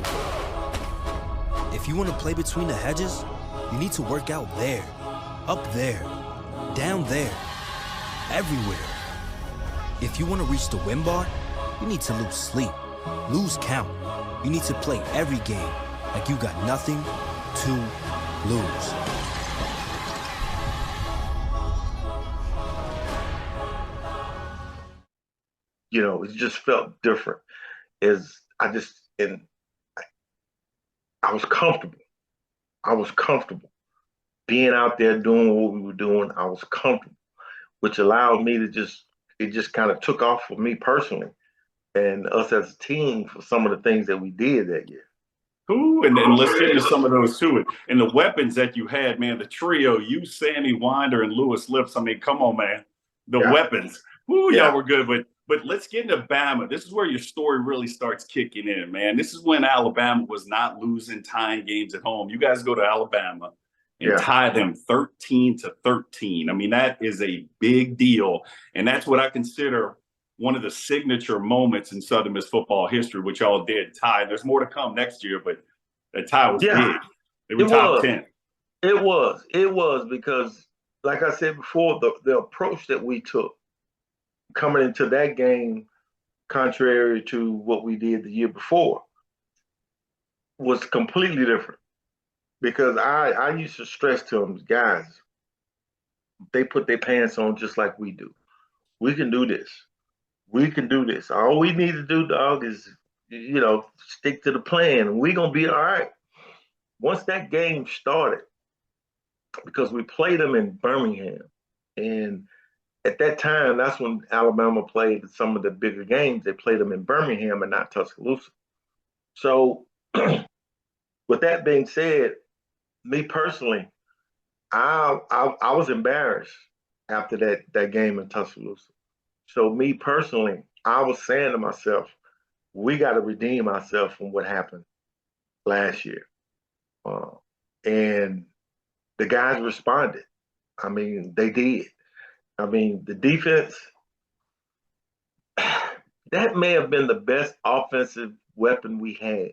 If you want to play between the hedges, you need to work out there, up there, down there, everywhere. If you want to reach the win bar, you need to lose sleep, lose count. You need to play every game like you got nothing to lose. It just felt different. As I just and I was comfortable. I was comfortable being out there doing what we were doing. I was comfortable, which allowed me to it just kind of took off for me personally and us as a team for some of the things that we did that year. Ooh, and let's get into some of those too. And the weapons that you had, man, the trio, you, Sammy Winder, and Lewis Lips. I mean, come on, man. The Yeah, weapons. Ooh, yeah, y'all were good. But let's get into Bama. This is where your story really starts kicking in, man. This is when Alabama was not losing tying games at home. You guys go to Alabama and yeah, tie them 13-13. I mean, that is a big deal. And that's what I consider one of the signature moments in Southern Miss football history, which y'all did tie. There's more to come next year, but that tie was yeah. big. They It were top was. 10. It was because, like I said before, the approach that we took coming into that game, contrary to what we did the year before, was completely different. Because I used to stress to them, guys, they put their pants on just like we do. We can do this. We can do this. All we need to do, dog, is stick to the plan. We're gonna be all right. Once that game started, because we played them in Birmingham, And at that time, that's when Alabama played some of the bigger games. They played them in Birmingham and not Tuscaloosa. So, with that being said, me personally, I was embarrassed after that game in Tuscaloosa. So me personally, I was saying to myself, we got to redeem ourselves from what happened last year. Uh, and the guys responded. I mean, they did. I mean, the defense, that may have been the best offensive weapon we had.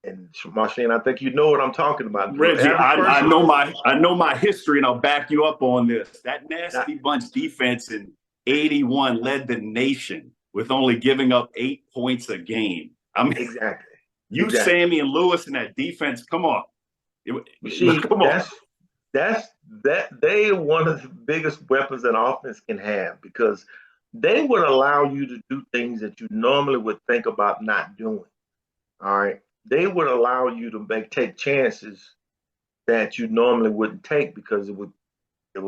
And Marcin, I think you know what I'm talking about. Reggie, Average I person, know my history, and I'll back you up on this. That not nasty bunch defense in '81 led the nation with only giving up 8 points a game. I mean, exactly, you, exactly. Sammy, and Lewis in that defense. Come on, You see, come on. that they are one of the biggest weapons an offense can have because they would allow you to do things that you normally would think about not doing. All right. They would allow you to take chances that you normally wouldn't take because it would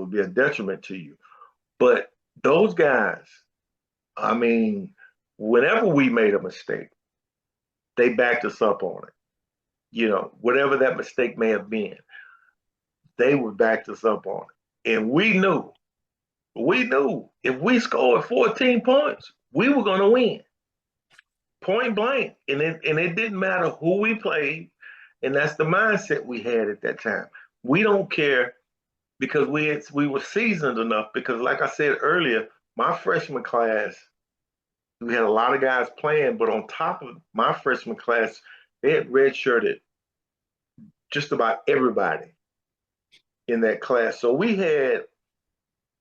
be a detriment to you. But those guys, I mean, whenever we made a mistake, they backed us up on it. Whatever that mistake may have been, they would back us up on it. And we knew if we scored 14 points, we were going to win, point blank. And it didn't matter who we played. And that's the mindset we had at that time. We don't care because we were seasoned enough. Because, like I said earlier, my freshman class, we had a lot of guys playing, but on top of my freshman class, they had redshirted just about everybody in that class. So we had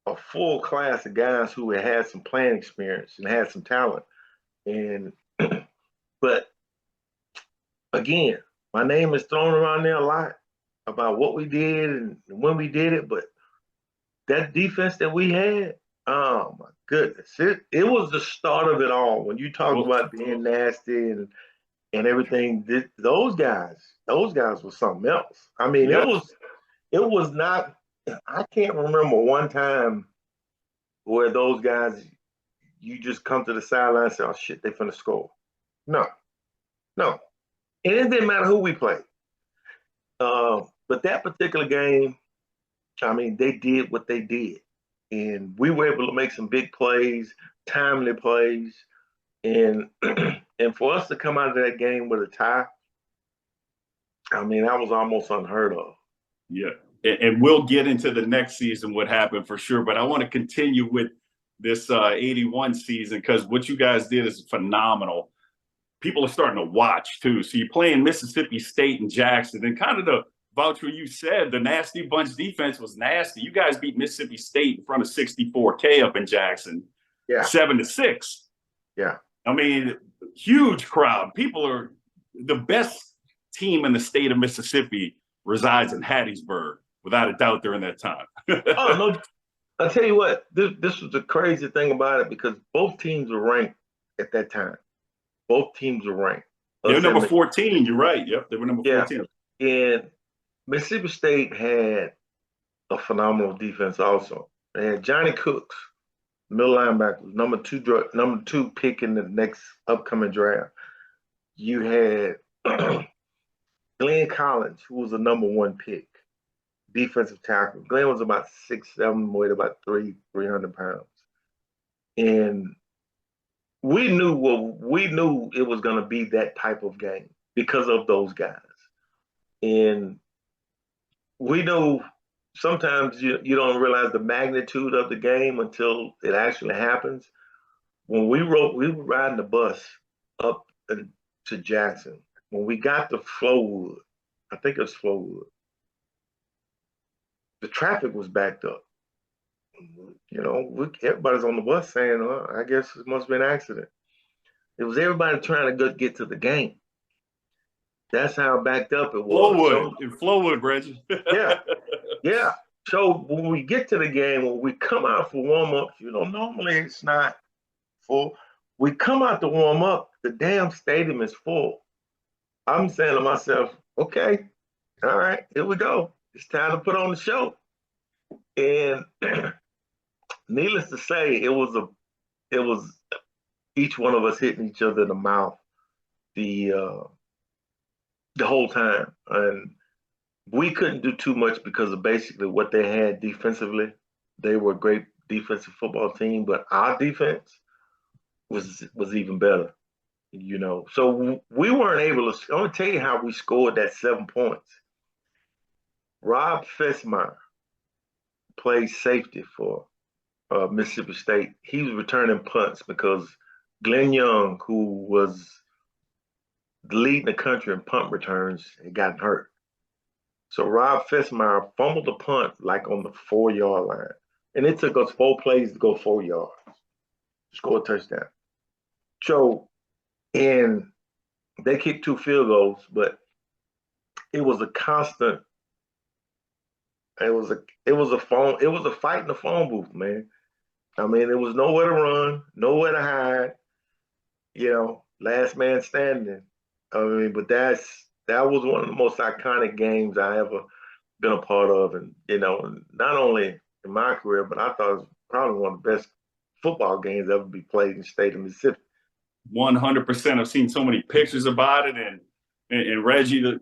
a full class of guys who had some playing experience and had some talent. And but again, my name is thrown around there a lot about what we did and when we did it, but that defense that we had, oh my goodness, it was the start of it all. When you talk Well, about being nasty and everything, those guys were something else. I mean, it yeah. was not. I can't remember one time where those guys, you just come to the sideline and say, "Oh shit, they finna score." No, no, and it didn't matter who we played. But that particular game, I mean, they did what they did, and we were able to make some big plays, timely plays, and and for us to come out of that game with a tie, I mean, that was almost unheard of. Yeah. And we'll get into the next season what happened for sure. But I want to continue with this '81 season because what you guys did is phenomenal. People are starting to watch too. So you're playing Mississippi State and Jackson, and kind of the vouch what you said, the nasty bunch defense was nasty. You guys beat Mississippi State in front of 64K up in Jackson, Yeah, 7-6. yeah. I mean, huge crowd. People are the best team in the state of Mississippi resides in Hattiesburg, without a doubt, during that time. Oh no, I tell you what, this was the crazy thing about it because both teams were ranked at that time. Both teams were ranked. They were Us number and 14. You're right. Yep, they were number yeah, 14. and Mississippi State had a phenomenal defense also. They had Johnny Cooks, middle linebacker, number two pick in the next upcoming draft. You had Glenn Collins, who was the number one pick, defensive tackle. Glenn was about 6'7", weighed about 300 pounds. And we knew it was going to be that type of game because of those guys. And we knew sometimes you don't realize the magnitude of the game until it actually happens. When we were riding the bus up to Jackson. When we got to Flowood, I think it was Flowood, the traffic was backed up. Everybody's on the bus saying, "Well, I guess it must have been an accident." It was everybody trying to get to the game. That's how backed up it was. Flowwood, So in Flowwood, Reggie. yeah, yeah. So when we get to the game, when we come out for warm ups, normally it's not full. We come out to warm up, the damn stadium is full. I'm saying to myself, okay, all right, here we go. It's time to put on the show. And needless to say, it was each one of us hitting each other in the mouth the the whole time, and we couldn't do too much because of basically what they had defensively. They were a great defensive football team, but our defense was even better. So we weren't able to. I'm gonna tell you how we scored that 7 points. Rob Fessmeyer played safety for Mississippi State. He was returning punts because Glenn Young, who was leading the country in punt returns, had gotten hurt. So Rob Fessmeyer fumbled a punt like on the 4 yard line. And it took us 4 plays to go 4 yards, score a touchdown. So, and they kicked 2 field goals, but it was a constant. It was a fight in the phone booth, man. I mean, there was nowhere to run, nowhere to hide. Last man standing. I mean, but that was one of the most iconic games I ever been a part of, and not only in my career, but I thought it was probably one of the best football games ever be played in the state of Mississippi. 100%. I've seen so many pictures about it, and Reggie,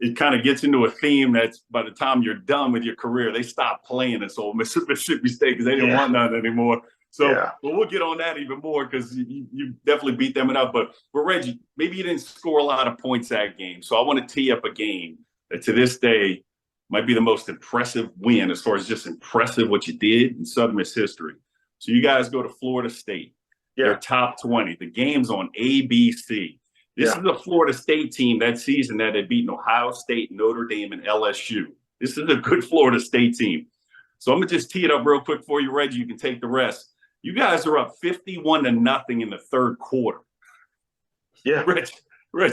it kind of gets into a theme that's by the time you're done with your career, they stop playing this old Mississippi State because they didn't want none anymore. So But we'll get on that even more because you definitely beat them enough. But Reggie, maybe you didn't score a lot of points that game. So I want to tee up a game that to this day might be the most impressive win as far as just impressive what you did in Southern Miss history. So you guys go to Florida State. They're top 20. The game's on ABC. This is a Florida State team that season that had beaten Ohio State, Notre Dame, and LSU. This is a good Florida State team. So I'm going to just tee it up real quick for you, Reggie. You can take the rest. You guys are up 51-0 in the third quarter. Yeah. Rich.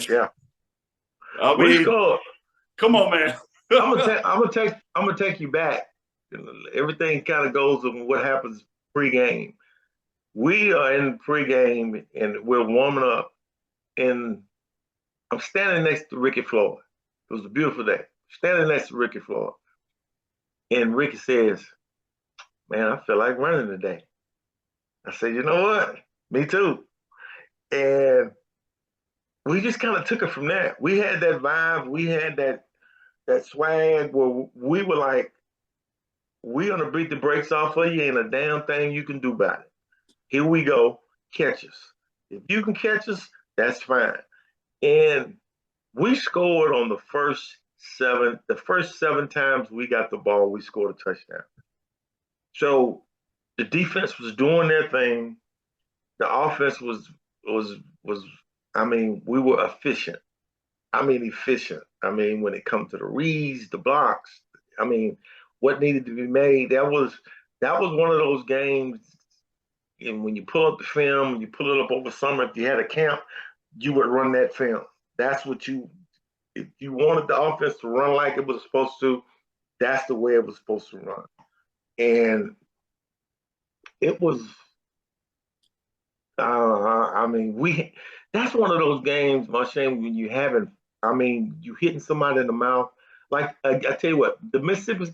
Yeah. I mean, we scored. Come on, man. I'm gonna take you back. Everything kind of goes with what happens pregame. We are in pregame and we're warming up, and I'm standing next to Ricky Floyd. It was a beautiful day. Standing next to Ricky Floyd, and Ricky says, "Man, I feel like running today." I said, "You know what? Me too." And we just kind of took it from there. We had that vibe. We had that swag where we were like, we're going to beat the brakes off of you. Ain't a damn thing you can do about it. Here we go. Catch us. If you can catch us, that's fine. And we scored on the first 7 times we got the ball, we scored a touchdown. So the defense was doing their thing. The offense was I mean, we were efficient. Efficient. I mean, when it comes to the reads, the blocks, I mean, what needed to be made, that was one of those games. And when you pull up the film, you pull it up over summer, if you had a camp, you would run that film. That's what if you wanted the offense to run like it was supposed to, that's the way it was supposed to run. And it was, that's one of those games, my shame, when you you hitting somebody in the mouth. Like, I tell you what, the Mississippi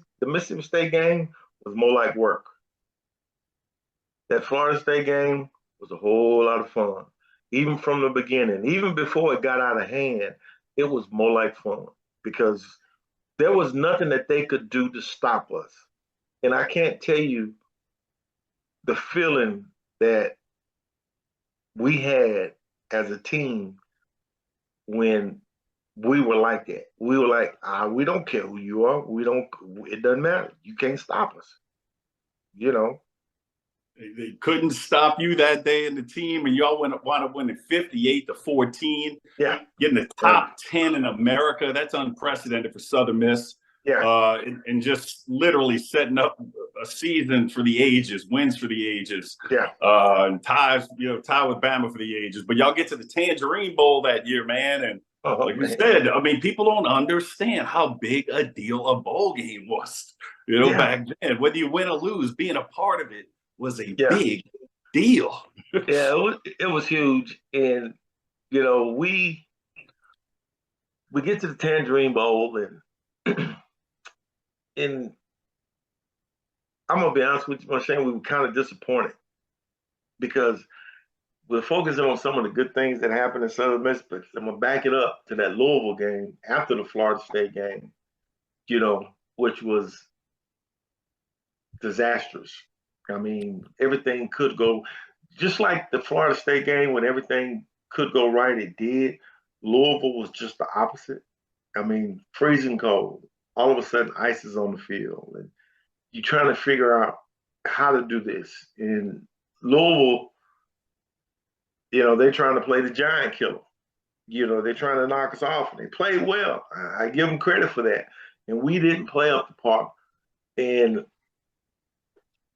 State game was more like work. That Florida State game was a whole lot of fun. Even from the beginning, even before it got out of hand, it was more like fun because there was nothing that they could do to stop us. And I can't tell you the feeling that we had as a team when we were like that. We were like, we don't care who you are. It doesn't matter. You can't stop us. They couldn't stop you that day in the team, and y'all wound up winning 58-14. Yeah. Getting the top 10 in America. That's unprecedented for Southern Miss. Yeah. And just literally setting up a season for the ages, wins for the ages. Yeah. And tie with Bama for the ages. But y'all get to the Tangerine Bowl that year, man. And like you said, I mean, people don't understand how big a deal a bowl game was, back then. Whether you win or lose, being a part of it was a big deal. It was huge. And, we get to the Tangerine Bowl and I'm gonna be honest with you, my Shane, we were kind of disappointed because we're focusing on some of the good things that happened in Southern Miss, but I'm gonna back it up to that Louisville game after the Florida State game, which was disastrous. I mean, everything could go just like the Florida State game when everything could go right, it did. Louisville was just the opposite. I mean, freezing cold. All of a sudden, ice is on the field, and you're trying to figure out how to do this. In Louisville, they're trying to play the giant killer. They're trying to knock us off, and they played well. I give them credit for that. And we didn't play up the park. And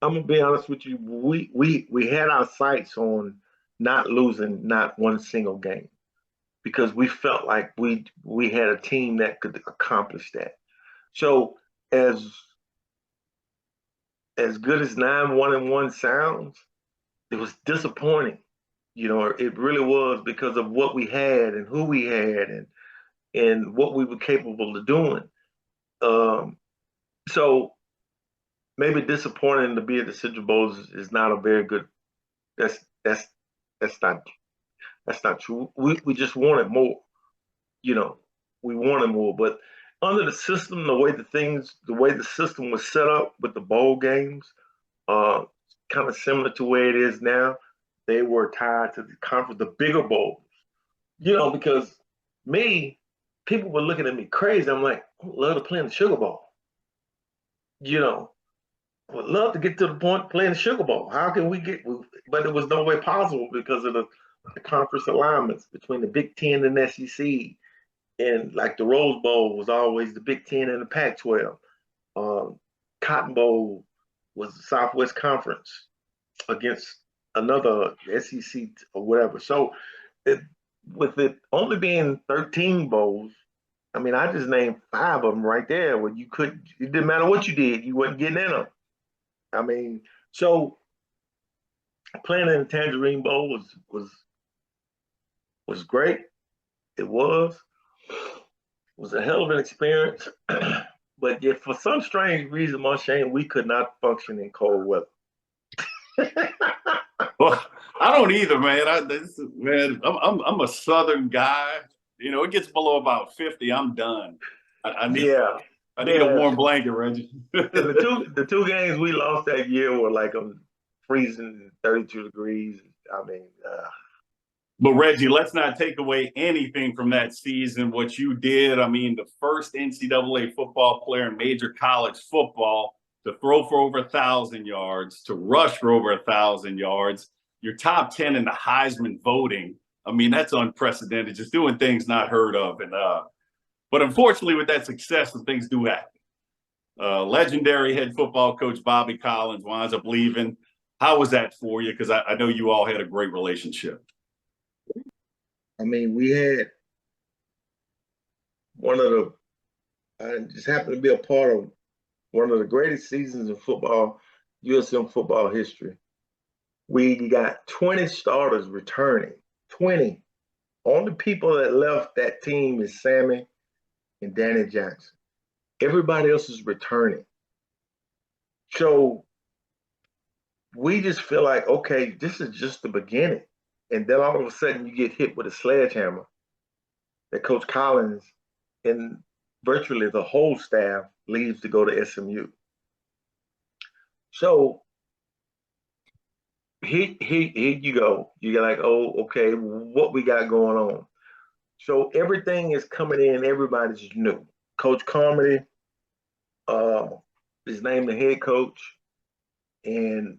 I'm gonna be honest with you, we had our sights on not losing not one single game because we felt like we had a team that could accomplish that. So as good as 9-1-1 sounds, it was disappointing. It really was because of what we had and who we had and what we were capable of doing. So maybe disappointing to be at the Citrus Bowl is not a very good. That's that's not that's not true. We just wanted more. You know, we wanted more, but under the system, the way the system was set up with the bowl games, uh, kind of similar to where it is now. They were tied to the conference, the bigger bowls. Because me, people were looking at me crazy. I'm like, I would love to play in the Sugar Bowl. You know, I would love to get to the point of playing the Sugar Bowl. How can we get? But it was no way possible because of the conference alignments between the Big Ten and SEC, and like the Rose Bowl was always the Big Ten and the Pac-12. Um, Cotton Bowl was the Southwest Conference against another SEC or whatever. So it, with it only being 13 bowls, I mean, I just named five of them right there where it didn't matter what you did, you wasn't getting in them. I mean, so playing in the Tangerine Bowl was great. It was a hell of an experience. But yet, for some strange reason, Shane, we could not function in cold weather. Well, I don't either, man. I'm a Southern guy. It gets below about 50, I'm done. I need Yeah, I need a yeah. warm blanket, Reggie. And the two games we lost that year were like freezing 32 degrees. I mean, But Reggie, let's not take away anything from that season. What you did, I mean, the first NCAA football player in major college football to throw for over 1,000 yards, to rush for over 1,000 yards. You're top 10 in the Heisman voting. I mean, that's unprecedented. Just doing things not heard of. But unfortunately, with that success, some things do happen. Legendary head football coach Bobby Collins winds up leaving. How was that for you? Because I know you all had a great relationship. I mean, we had one of the, I just happened to be a part of one of the greatest seasons of football, USM football history. We got 20 starters returning. 20. Only people that left that team is Sammy and Danny Jackson. Everybody else is returning. So we just feel like, okay, this is just the beginning. And then all of a sudden you get hit with a sledgehammer that Coach Collins and virtually the whole staff leaves to go to SMU. So here you go. You're like, oh, okay, what we got going on? So everything is coming in. Everybody's new. Coach Carmody is named the head coach, and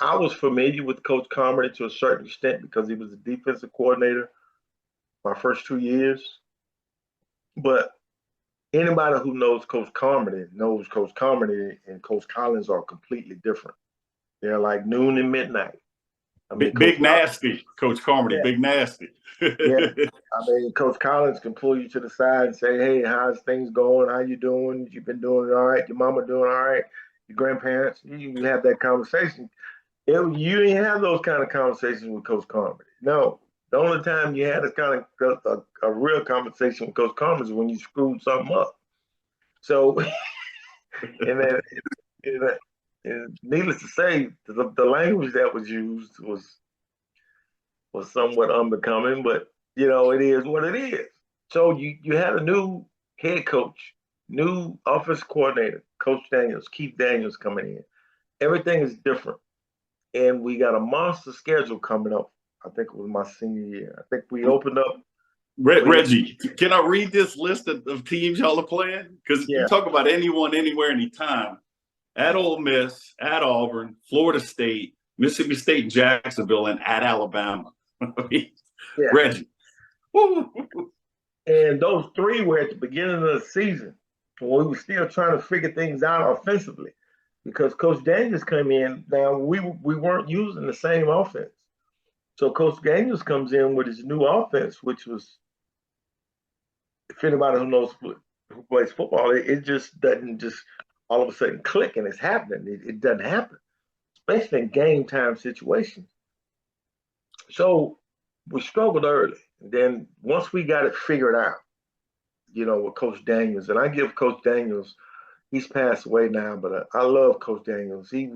I was familiar with Coach Carmody to a certain extent because he was the defensive coordinator my first 2 years. But anybody who knows Coach Carmody knows Coach Carmody and Coach Collins are completely different. They're like noon and midnight. I mean, Big nasty, Coach Carmody, yeah, big nasty. yeah. I mean, Coach Collins can pull you to the side and say, "Hey, how's things going? How you doing? You've been doing all right. Your mama doing all right. Your grandparents." You have that conversation. You didn't have those kind of conversations with Coach Carmody. No, the only time you had a real conversation with Coach Carmody is when you screwed something up. So, and then And needless to say, the language that was used was somewhat unbecoming, but it is what it is. So you had a new head coach, new offense coordinator, Coach Daniels, Keith Daniels coming in. Everything is different, and we got a monster schedule coming up. I think it was my senior year. I think we opened up. Reggie, can I read this list of teams y'all are playing? Because you Yeah, talk about anyone, anywhere, anytime. At Ole Miss, at Auburn, Florida State, Mississippi State, Jacksonville, and at Alabama. yeah. Reggie. Woo. And those three were at the beginning of the season when we were still trying to figure things out offensively because Coach Daniels came in. Now we weren't using the same offense. So Coach Daniels comes in with his new offense, which was, if anybody who knows who plays football, it just doesn't just all of a sudden click and it's happening. It doesn't happen, especially in game time situations. So we struggled early. And then once we got it figured out, with Coach Daniels, and I give Coach Daniels, he's passed away now, but I love Coach Daniels. He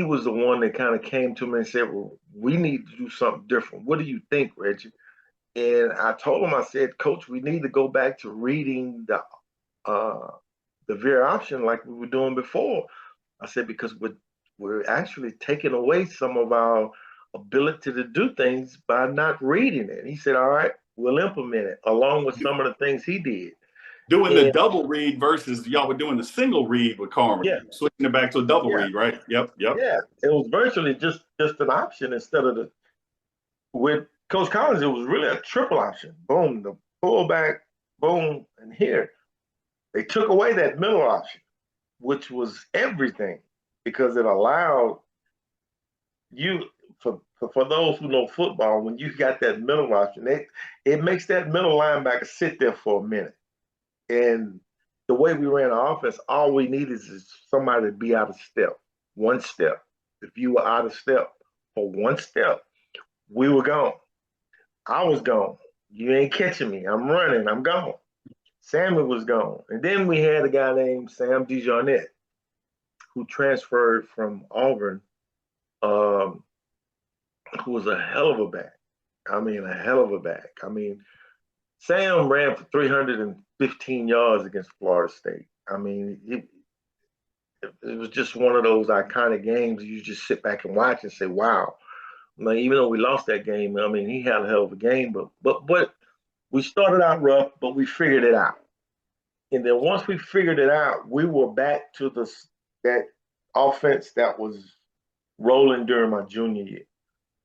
was the one that kind of came to me and said, "Well, we need to do something different. What do you think, Reggie?" And I told him, I said, "Coach, we need to go back to reading the veer option like we were doing before." I said, because we're actually taking away some of our ability to do things by not reading it. And he said, "All right, we'll implement it," along with some of the things he did. Doing the And double read versus y'all were doing the single read with Carmody, yeah, switching it back to a double yeah, read, right? Yep. yeah, it was virtually just an option instead of with Coach Collins, it was really a triple option. Boom, the pullback, boom, and here. They took away that middle option, which was everything because it allowed you, for those who know football, when you got that middle option, it makes that middle linebacker sit there for a minute. And the way we ran our offense, all we needed is somebody to be out of step, one step. If you were out of step for one step, we were gone. I was gone. You ain't catching me. I'm running. I'm gone. Sammy was gone. And then we had a guy named Sam DeJarnette who transferred from Auburn, um, who was a hell of a back. I mean, a hell of a back. I mean, Sam ran for 315 yards against Florida State. I mean, it was just one of those iconic games you just sit back and watch and say, wow. Like, even though we lost that game, I mean, he had a hell of a game, but we started out rough, but we figured it out. And then once we figured it out, we were back to that offense that was rolling during my junior year.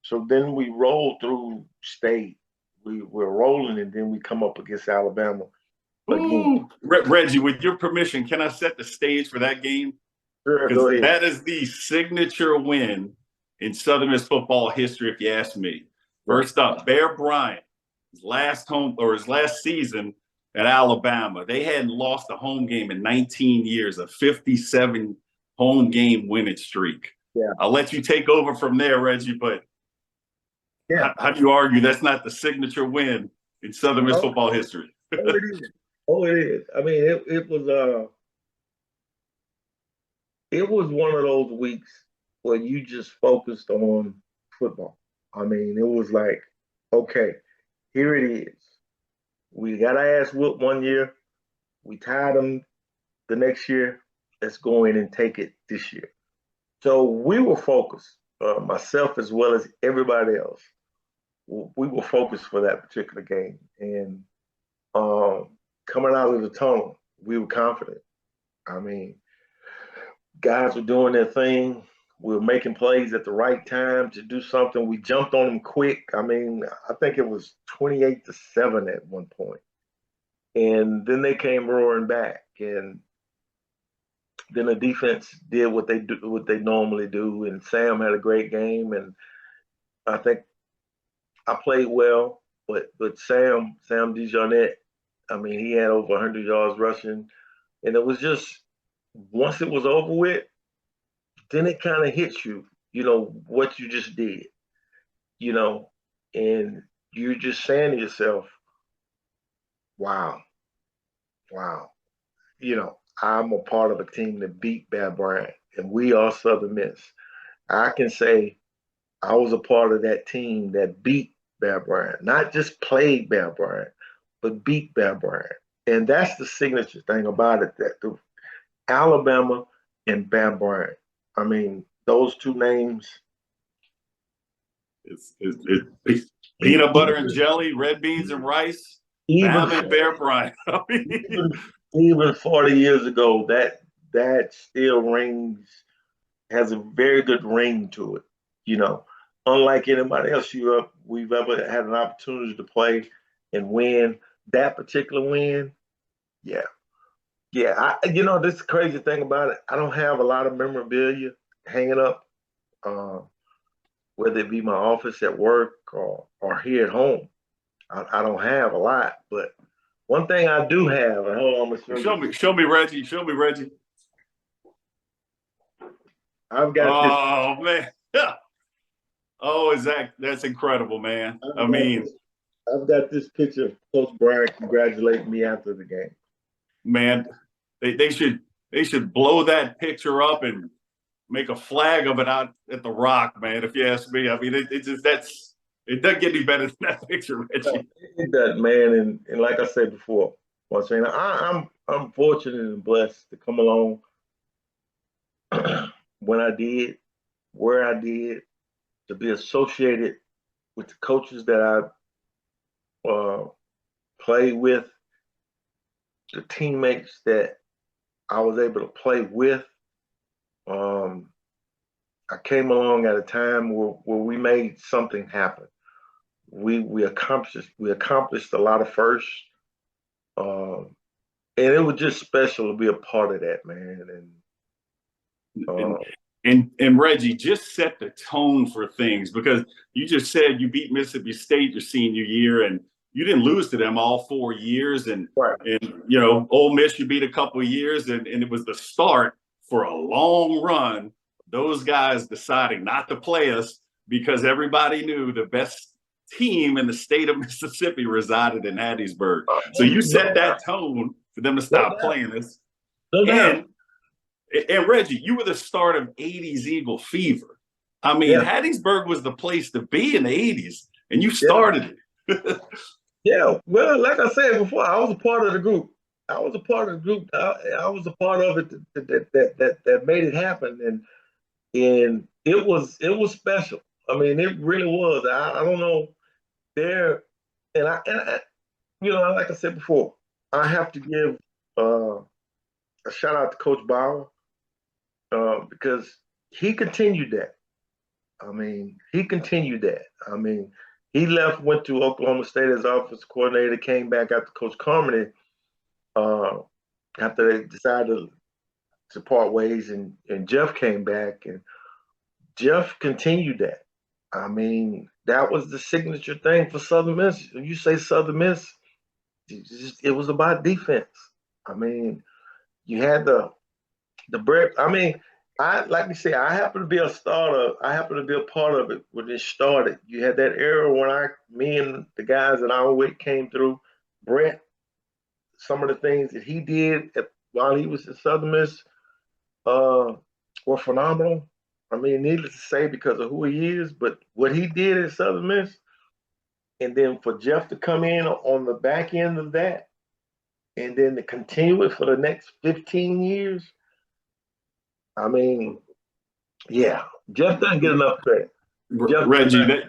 So then we rolled through state. We were rolling, and then we come up against Alabama again. Ooh. Reggie, with your permission, can I set the stage for that game? Sure, Because go ahead. that is the signature win in Southern Miss football history, if you ask me. First up, Bear Bryant, his last season at Alabama. They hadn't lost a home game in 19 years, a 57 home game winning streak. Yeah. I'll let you take over from there, Reggie, but Yeah. how do you argue that's not the signature win in Southern Miss Oh, football history? oh, it is. Oh, it is. I mean, it was one of those weeks where you just focused on football. I mean, it was like, okay, here it is. We got our ass whooped one year. We tied them the next year. Let's go in and take it this year. So we were focused, myself as well as everybody else. We were focused for that particular game. And coming out of the tunnel, we were confident. I mean, guys were doing their thing. We were making plays at the right time to do something. We jumped on them quick. I mean, I think it was 28-7 at one point. And then they came roaring back. And then the defense did what they normally do. And Sam had a great game. And I think I played well. But Sam DeJarnette, I mean, he had over 100 yards rushing. And it was just, once it was over with, then it kind of hits you, what you just did, and you're just saying to yourself, wow, wow. I'm a part of a team that beat Bear Bryant, and we are Southern Miss. I can say I was a part of that team that beat Bear Bryant, not just played Bear Bryant, but beat Bear Bryant. And that's the signature thing about it, that the Alabama and Bear Bryant. I mean, those two names. It's peanut butter and jelly, red beans and rice, Even Bam and Bear Bryant. I mean, even 40 years ago, that still rings, has a very good ring to it. You know, unlike anybody else we've ever had an opportunity to play and win. That particular win, yeah, yeah. This is the crazy thing about it. I don't have a lot of memorabilia hanging up, uh, whether it be my office at work or here at home. I don't have a lot, but one thing I do have, and hold on, I'm gonna show me Reggie. Show me Reggie. I've got this. Oh man. Yeah. Oh, that's incredible, man. I mean, I've got this picture of Coach Bryant congratulating me after the game. Man, they should blow that picture up and make a flag of it out at the Rock, man. If you ask me, I mean, it doesn't get any better than that picture, Reggie. It does, man, and like I said before, I'm fortunate and blessed to come along when I did, where I did, to be associated with the coaches that I played with, the teammates that I was able to play with. I came along at a time where we made something happen. We accomplished a lot of firsts, and it was just special to be a part of that, man. And Reggie, just set the tone for things, because you just said you beat Mississippi State your senior year, and you didn't lose to them all 4 years. And Right. Ole Miss you beat a couple of years, and it was the start for a long run. Those guys deciding not to play us because everybody knew the best team in the state of Mississippi resided in Hattiesburg. So you set that tone for them to stop playing us. No doubt. And Reggie, you were the start of 80s Eagle fever. I mean, Hattiesburg was the place to be in the 80s, and you started it. Yeah, well, like I said before, I was a part of the group. I was a part of the group. I was a part of it that made it happen, and it was special. I mean, it really was. I don't know there, and I like I said before, I have to give a shout out to Coach Bauer, because he continued that. I mean, he continued that. I mean, he left, went to Oklahoma State as offensive coordinator, came back after Coach Carmody, after they decided to part ways, and Jeff came back, and Jeff continued that. I mean, that was the signature thing for Southern Miss. When you say Southern Miss, it was about defense. I mean, you had the break. I mean, like you say, I happen to be a starter. I happen to be a part of it when it started. You had that era when me and the guys that I was with came through. Brett, some of the things that he did while he was at Southern Miss were phenomenal. I mean, needless to say, because of who he is, but what he did at Southern Miss, and then for Jeff to come in on the back end of that, and then to continue it for the next 15 years. I mean, yeah, Jeff doesn't get enough credit. Reggie,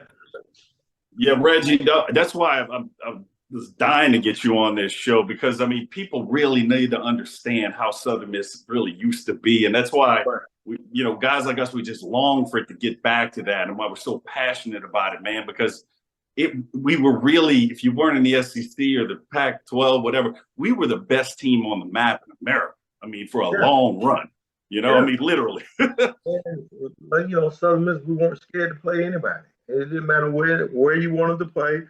Reggie, that's why I'm was dying to get you on this show, because I mean, people really need to understand how Southern Miss really used to be, and that's why guys like us, we just long for it to get back to that, and why we're so passionate about it, man. Because we were really, if you weren't in the SEC or the Pac-12, whatever, we were the best team on the map in America. I mean, for a long run. I mean, literally. But Southern Miss, we weren't scared to play anybody. It didn't matter where you wanted to play,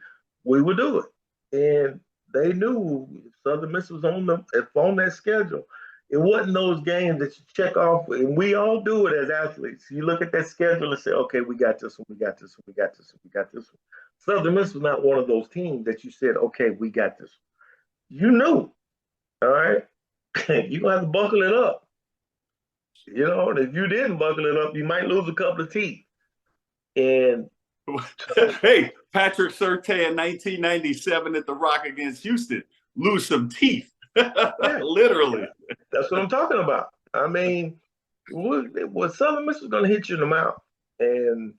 we would do it. And they knew if Southern Miss was on that schedule, it wasn't those games that you check off. And we all do it as athletes. You look at that schedule and say, okay, we got this one, we got this one, we got this one, we got this one. Southern Miss was not one of those teams that you said, okay, we got this one. You knew, all right? you're gonna have to buckle it up. You know, and if you didn't buckle it up, you might lose a couple of teeth. And so, Hey, Patrick Surtain in 1997 at the Rock against Houston, lose some teeth, yeah, literally. that's what I'm talking about. I mean, Southern Miss was going to hit you in the mouth, and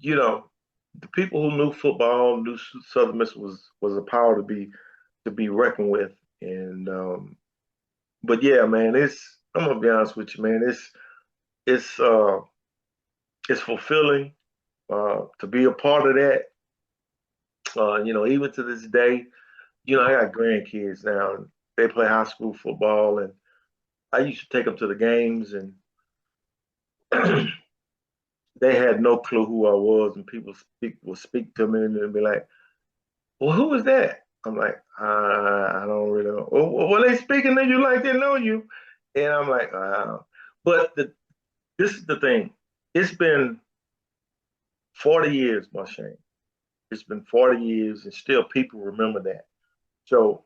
you know, the people who knew football knew Southern Miss was a power to be reckoned with. And but yeah, man, I'm gonna be honest with you, man. It's uh it's fulfilling to be a part of that. You know, even to this day, you know, I got grandkids now, and they play high school football, and I used to take them to the games, and they had no clue who I was, and people would speak to me and be like, "Well, who is that?" I'm like, I don't really know. Well, they speaking to you like they know you, and I'm like, but this is the thing. It's been 40 years, my Shane. It's been 40 years, and still people remember that. So,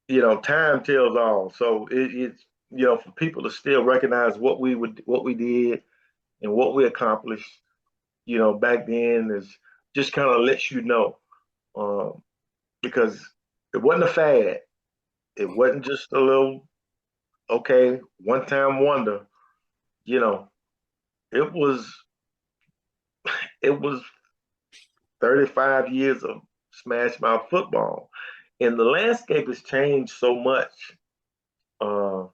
you know, time tells all. So it's you know, for people to still recognize what we did, and what we accomplished, you know, back then is just kind of lets you know, um, because it wasn't a fad. It wasn't just a little okay one time wonder. You know, it was it was 35 years of smash mouth football, and the landscape has changed so much. Uh,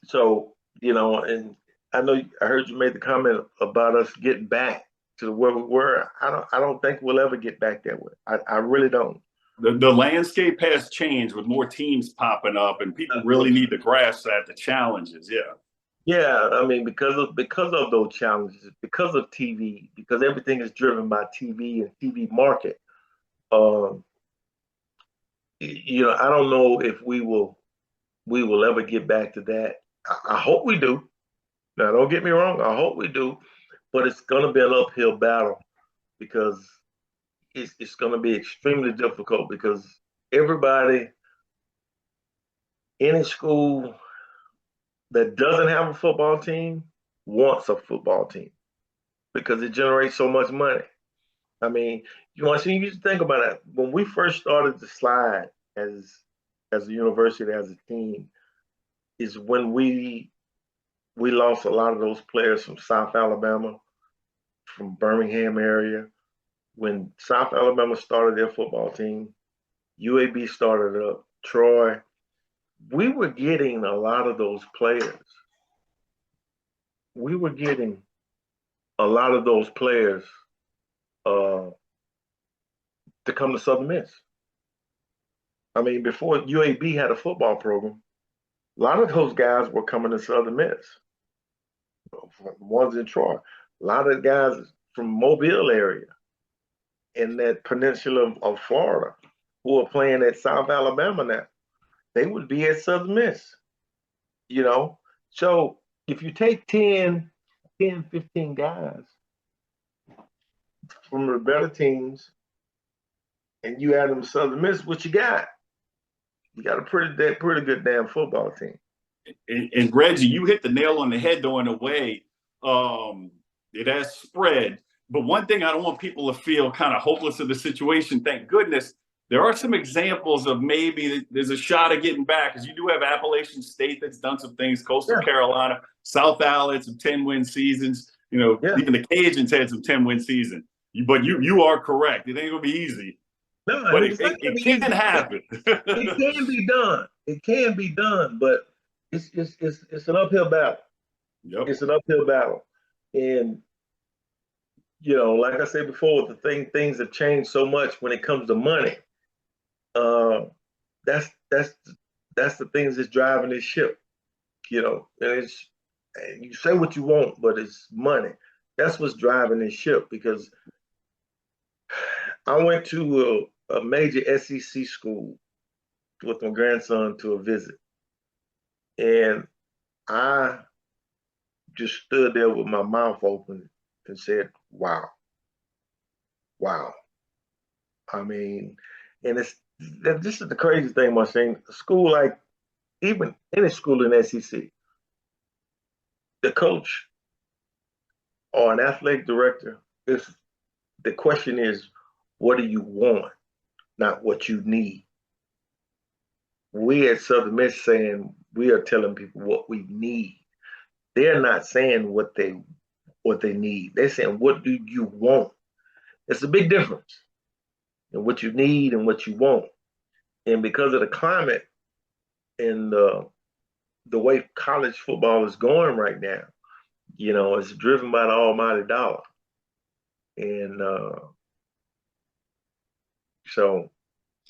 so you know, and I know I heard you made the comment about us getting back to where we were. I don't think we'll ever get back that way. I really don't. The landscape has changed with more teams popping up, and people really need to grasp that the challenges. Yeah. Yeah, I mean because of those challenges, because of TV, because everything is driven by TV and TV market. Um, you know, I don't know if we will ever get back to that. I hope we do. Now, don't get me wrong. I hope we do, but it's going to be an uphill battle because it's going to be extremely difficult because everybody in a school that doesn't have a football team wants a football team because it generates so much money. I mean, you want to see, you think about it. When we first started to slide as as a university, as a team, is when we lost a lot of those players from South Alabama, from Birmingham area. When South Alabama started their football team, UAB started up, Troy. We were getting a lot of those players. We were getting a lot of those players uh, to come to Southern Miss. I mean, before UAB had a football program, a lot of those guys were coming to Southern Miss. Ones in Troy. A lot of guys from Mobile area in that peninsula of Florida who are playing at South Alabama now. They would be at Southern Miss, you know. So if you take 15 guys from the better teams and you add them to Southern Miss, what you got? You got a pretty good damn football team. And Reggie, you hit the nail on the head though in a way. It has spread. But one thing I don't want people to feel kind of hopeless of the situation. Thank goodness there are some examples of maybe there's a shot of getting back because you do have Appalachian State that's done some things, Coastal Yeah, Carolina, South Alabama had some 10-win seasons. You know, yeah. even the Cajuns had some 10-win season. But you are correct. It ain't gonna be easy, No, but it's not gonna it be can easy. happen. It can be done. It can be done, but it's an uphill battle. Yep. It's an uphill battle. And you know, like I said before, things have changed so much when it comes to money. Uh, that's that's that's the things that's driving this ship. You know, and you say what you want, but it's money. That's what's driving this ship because I went to a major SEC school with my grandson to a visit, and I just stood there with my mouth open and said, "Wow, wow." I mean, and this is the crazy thing, my thing. A school like even any school in the SEC, the coach or an athletic director, is the question is, what do you want, not what you need. We at Southern Miss saying we are telling people what we need. They're not saying what they need. They're saying what do you want. It's a big difference in what you need and what you want. And because of the climate and the way college football is going right now, it's driven by the almighty dollar. And so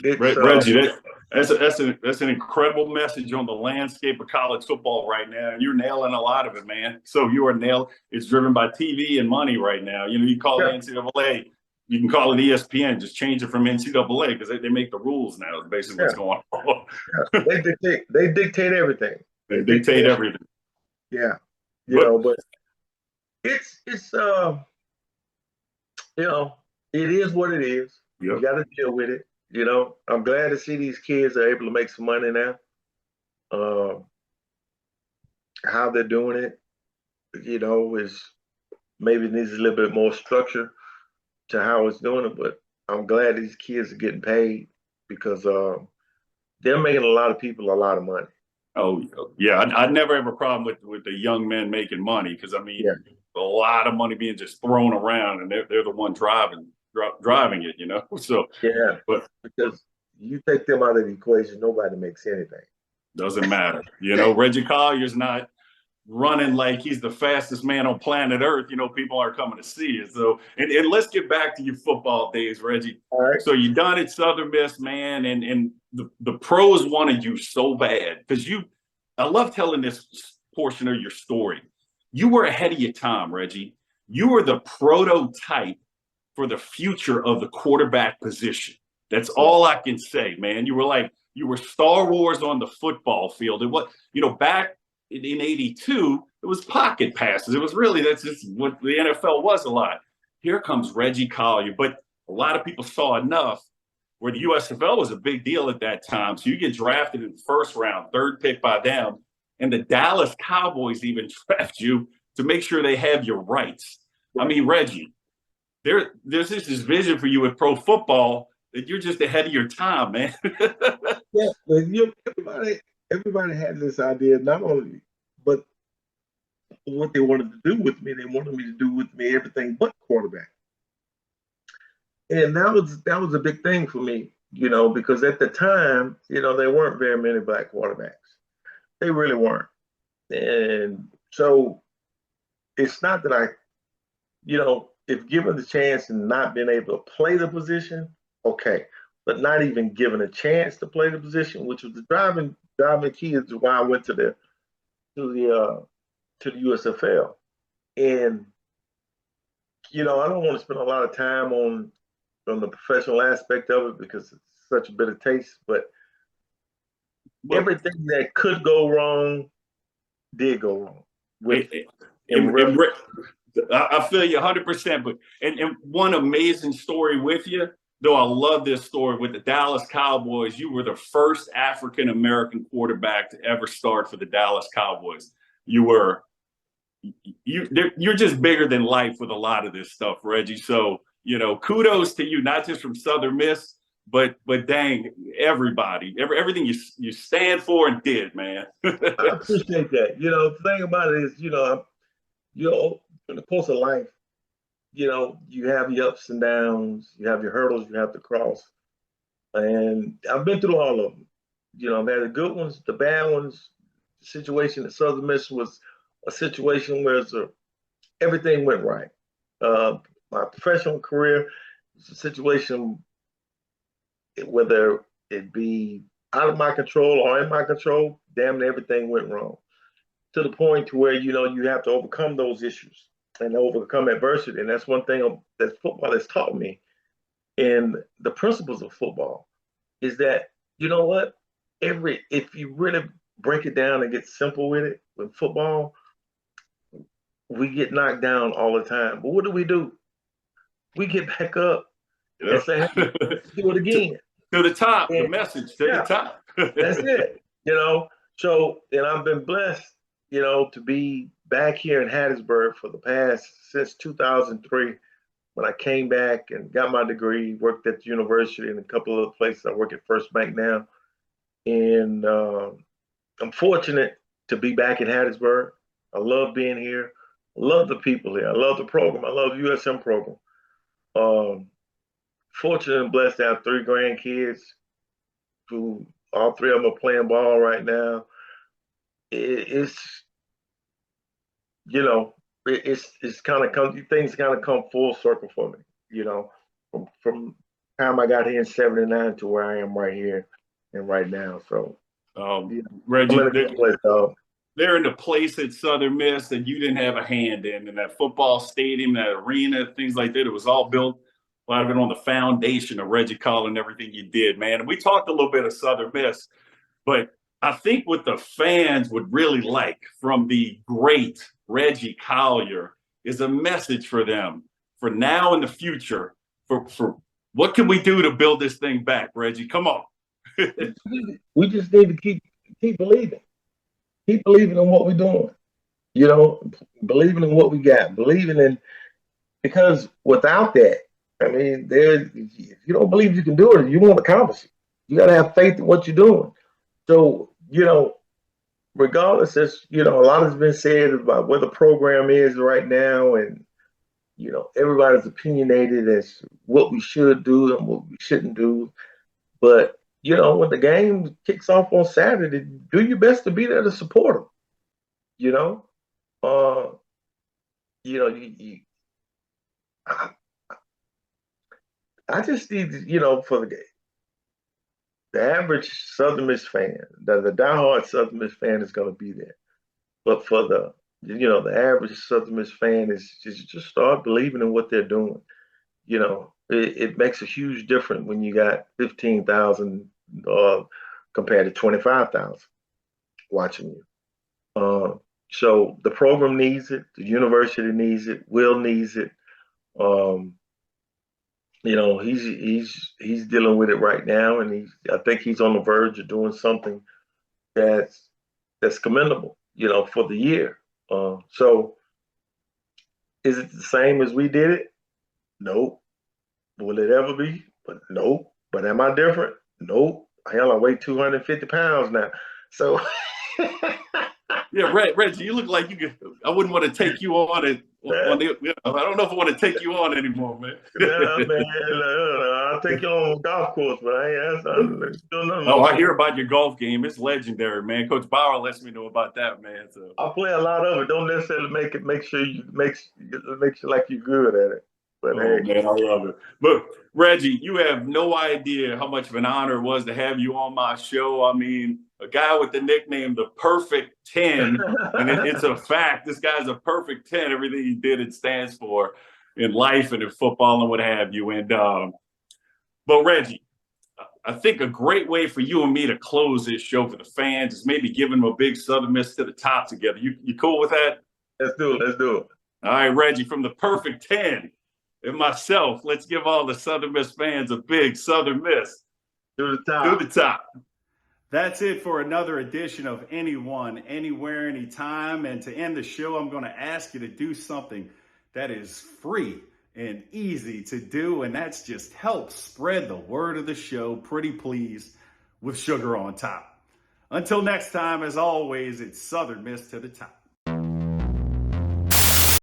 it's Reggie, that's an incredible message on the landscape of college football right now, and you're nailing a lot of it, man. So you are nailed. It's driven by TV and money right now. You call it NCAA, you can call it ESPN. Just change it from NCAA because they make the rules now. Is basically what's going on. They dictate everything. They dictate everything. Yeah, but it's it is what it is. Yep. You got to deal with it. I'm glad to see these kids are able to make some money now. How they're doing it, is maybe needs a little bit more structure to how it's doing it. But I'm glad these kids are getting paid because they're making a lot of people a lot of money. Oh, yeah. I never have a problem with the young men making money because, a lot of money being just thrown around and they're the one driving it, So, yeah, but because you take them out of the equation, nobody makes anything. Doesn't matter. Reggie Collier's not running like he's the fastest man on planet Earth. People are coming to see it. So, and let's get back to your football days, Reggie. All right. So you done at Southern Miss, man, and the pros wanted you so bad because I love telling this portion of your story. You were ahead of your time, Reggie. You were the prototype for the future of the quarterback position. That's all I can say, man. You were Star Wars on the football field. It was, back in 82, it was pocket passes. It was really, that's just what the NFL was a lot. Here comes Reggie Collier. But a lot of people saw enough where the USFL was a big deal at that time. So you get drafted in the first round, third pick by them. And the Dallas Cowboys even draft you to make sure they have your rights. Right. Reggie, there's this vision for you with pro football that you're just ahead of your time, man. Yeah, but everybody had this idea, not only, but what they wanted to do with me. They wanted me to do with me everything but quarterback. And that was a big thing for me, because at the time, there weren't very many black quarterbacks. They really weren't. And so it's not that I, if given the chance and not being able to play the position, okay. But not even given a chance to play the position, which was the driving key is why I went to the USFL. And, I don't want to spend a lot of time on the professional aspect of it because it's such a bitter taste, but everything that could go wrong did go wrong. I feel you 100%. But and one amazing story with you, though I love this story with the Dallas Cowboys. You were the first African American quarterback to ever start for the Dallas Cowboys. You're just bigger than life with a lot of this stuff, Reggie. So kudos to you, not just from Southern Miss, but dang, everybody, everything you stand for and did, man. I appreciate that. The thing about it is, in the course of life, you have your ups and downs, you have your hurdles you have to cross. And I've been through all of them. I've had the good ones, the bad ones. The situation at Southern Miss was a situation where everything went right. My professional career was a situation, whether it be out of my control or in my control, damn near everything went wrong. To the point to where, you have to overcome those issues and overcome adversity. And that's one thing that football has taught me. And the principles of football is that, what? If you really break it down and get simple with it, with football, we get knocked down all the time. But what do? We get back up and say, hey, do it again. To the top, the message, to the top. That's it. So, and I've been blessed, to be back here in Hattiesburg for the past since 2003 when I came back and got my degree, worked at the university and a couple of other places. I work at First Bank now. And I'm fortunate to be back in Hattiesburg. I love being here. I love the people here. I love the program. I love the USM program. Um, Fortunate and blessed to have three grandkids who all three of them are playing ball right now. It's it's kind of come things kind of come full circle for me. From time I got here in '79 to where I am right here and right now. So yeah, I'm in Reggie, a good place, dog. they're in the place at Southern Miss that you didn't have a hand in that football stadium, that arena, things like that. It was all built, a lot of it on the foundation of Reggie Collier and everything you did, man. And we talked a little bit of Southern Miss, but I think what the fans would really like from the great Reggie Collier is a message for them for now and the future. For what can we do to build this thing back, Reggie? Come on. We just need to keep believing. Keep believing in what we're doing. Believing in what we got. Believing in because without that, I mean, if you don't believe you can do it, you won't accomplish it. You got to have faith in what you're doing. So, regardless, as a lot has been said about where the program is right now, and everybody's opinionated as what we should do and what we shouldn't do. But when the game kicks off on Saturday, do your best to be there to support them. You know, uh, I, I just need, for the average Southern Miss fan, the diehard Southern Miss fan is going to be there. But for the average Southern Miss fan is just start believing in what they're doing. It makes a huge difference when you got 15,000 compared to 25,000 watching you. So the program needs it, the university needs it, Will needs it. He's dealing with it right now, and I think he's on the verge of doing something that's commendable, for the year. So is it the same as we did it? Nope. Will it ever be? But nope. But am I different? Nope. Hell, I weigh 250 pounds now. So Yeah, Reggie, you look like you could. I wouldn't want to take you on it. I don't know if I want to take you on anymore, man. yeah, man, I'll take you on a golf course, but I ain't doing nothing. Oh, I hear about your golf game. It's legendary, man. Coach Bauer lets me know about that, man. So I play a lot of it. Don't necessarily make sure you makes you like you're good at it. But oh, hey, man, I love it. But Reggie, you have no idea how much of an honor it was to have you on my show. I mean, a guy with the nickname the Perfect 10, and it's a fact. This guy's a perfect 10. Everything he did, it stands for in life and in football and what have you. And but Reggie, I think a great way for you and me to close this show for the fans is maybe giving them a big Southern Miss to the top together. You cool with that? let's do it. Let's do it. All right, Reggie, from the Perfect 10 and myself, let's give all the Southern Miss fans a big Southern Miss To the top. to the top. That's it for another edition of Anyone, Anywhere, Anytime. And to end the show, I'm going to ask you to do something that is free and easy to do, and that's just help spread the word of the show, pretty please, with sugar on top. Until next time, as always, it's Southern Miss to the top.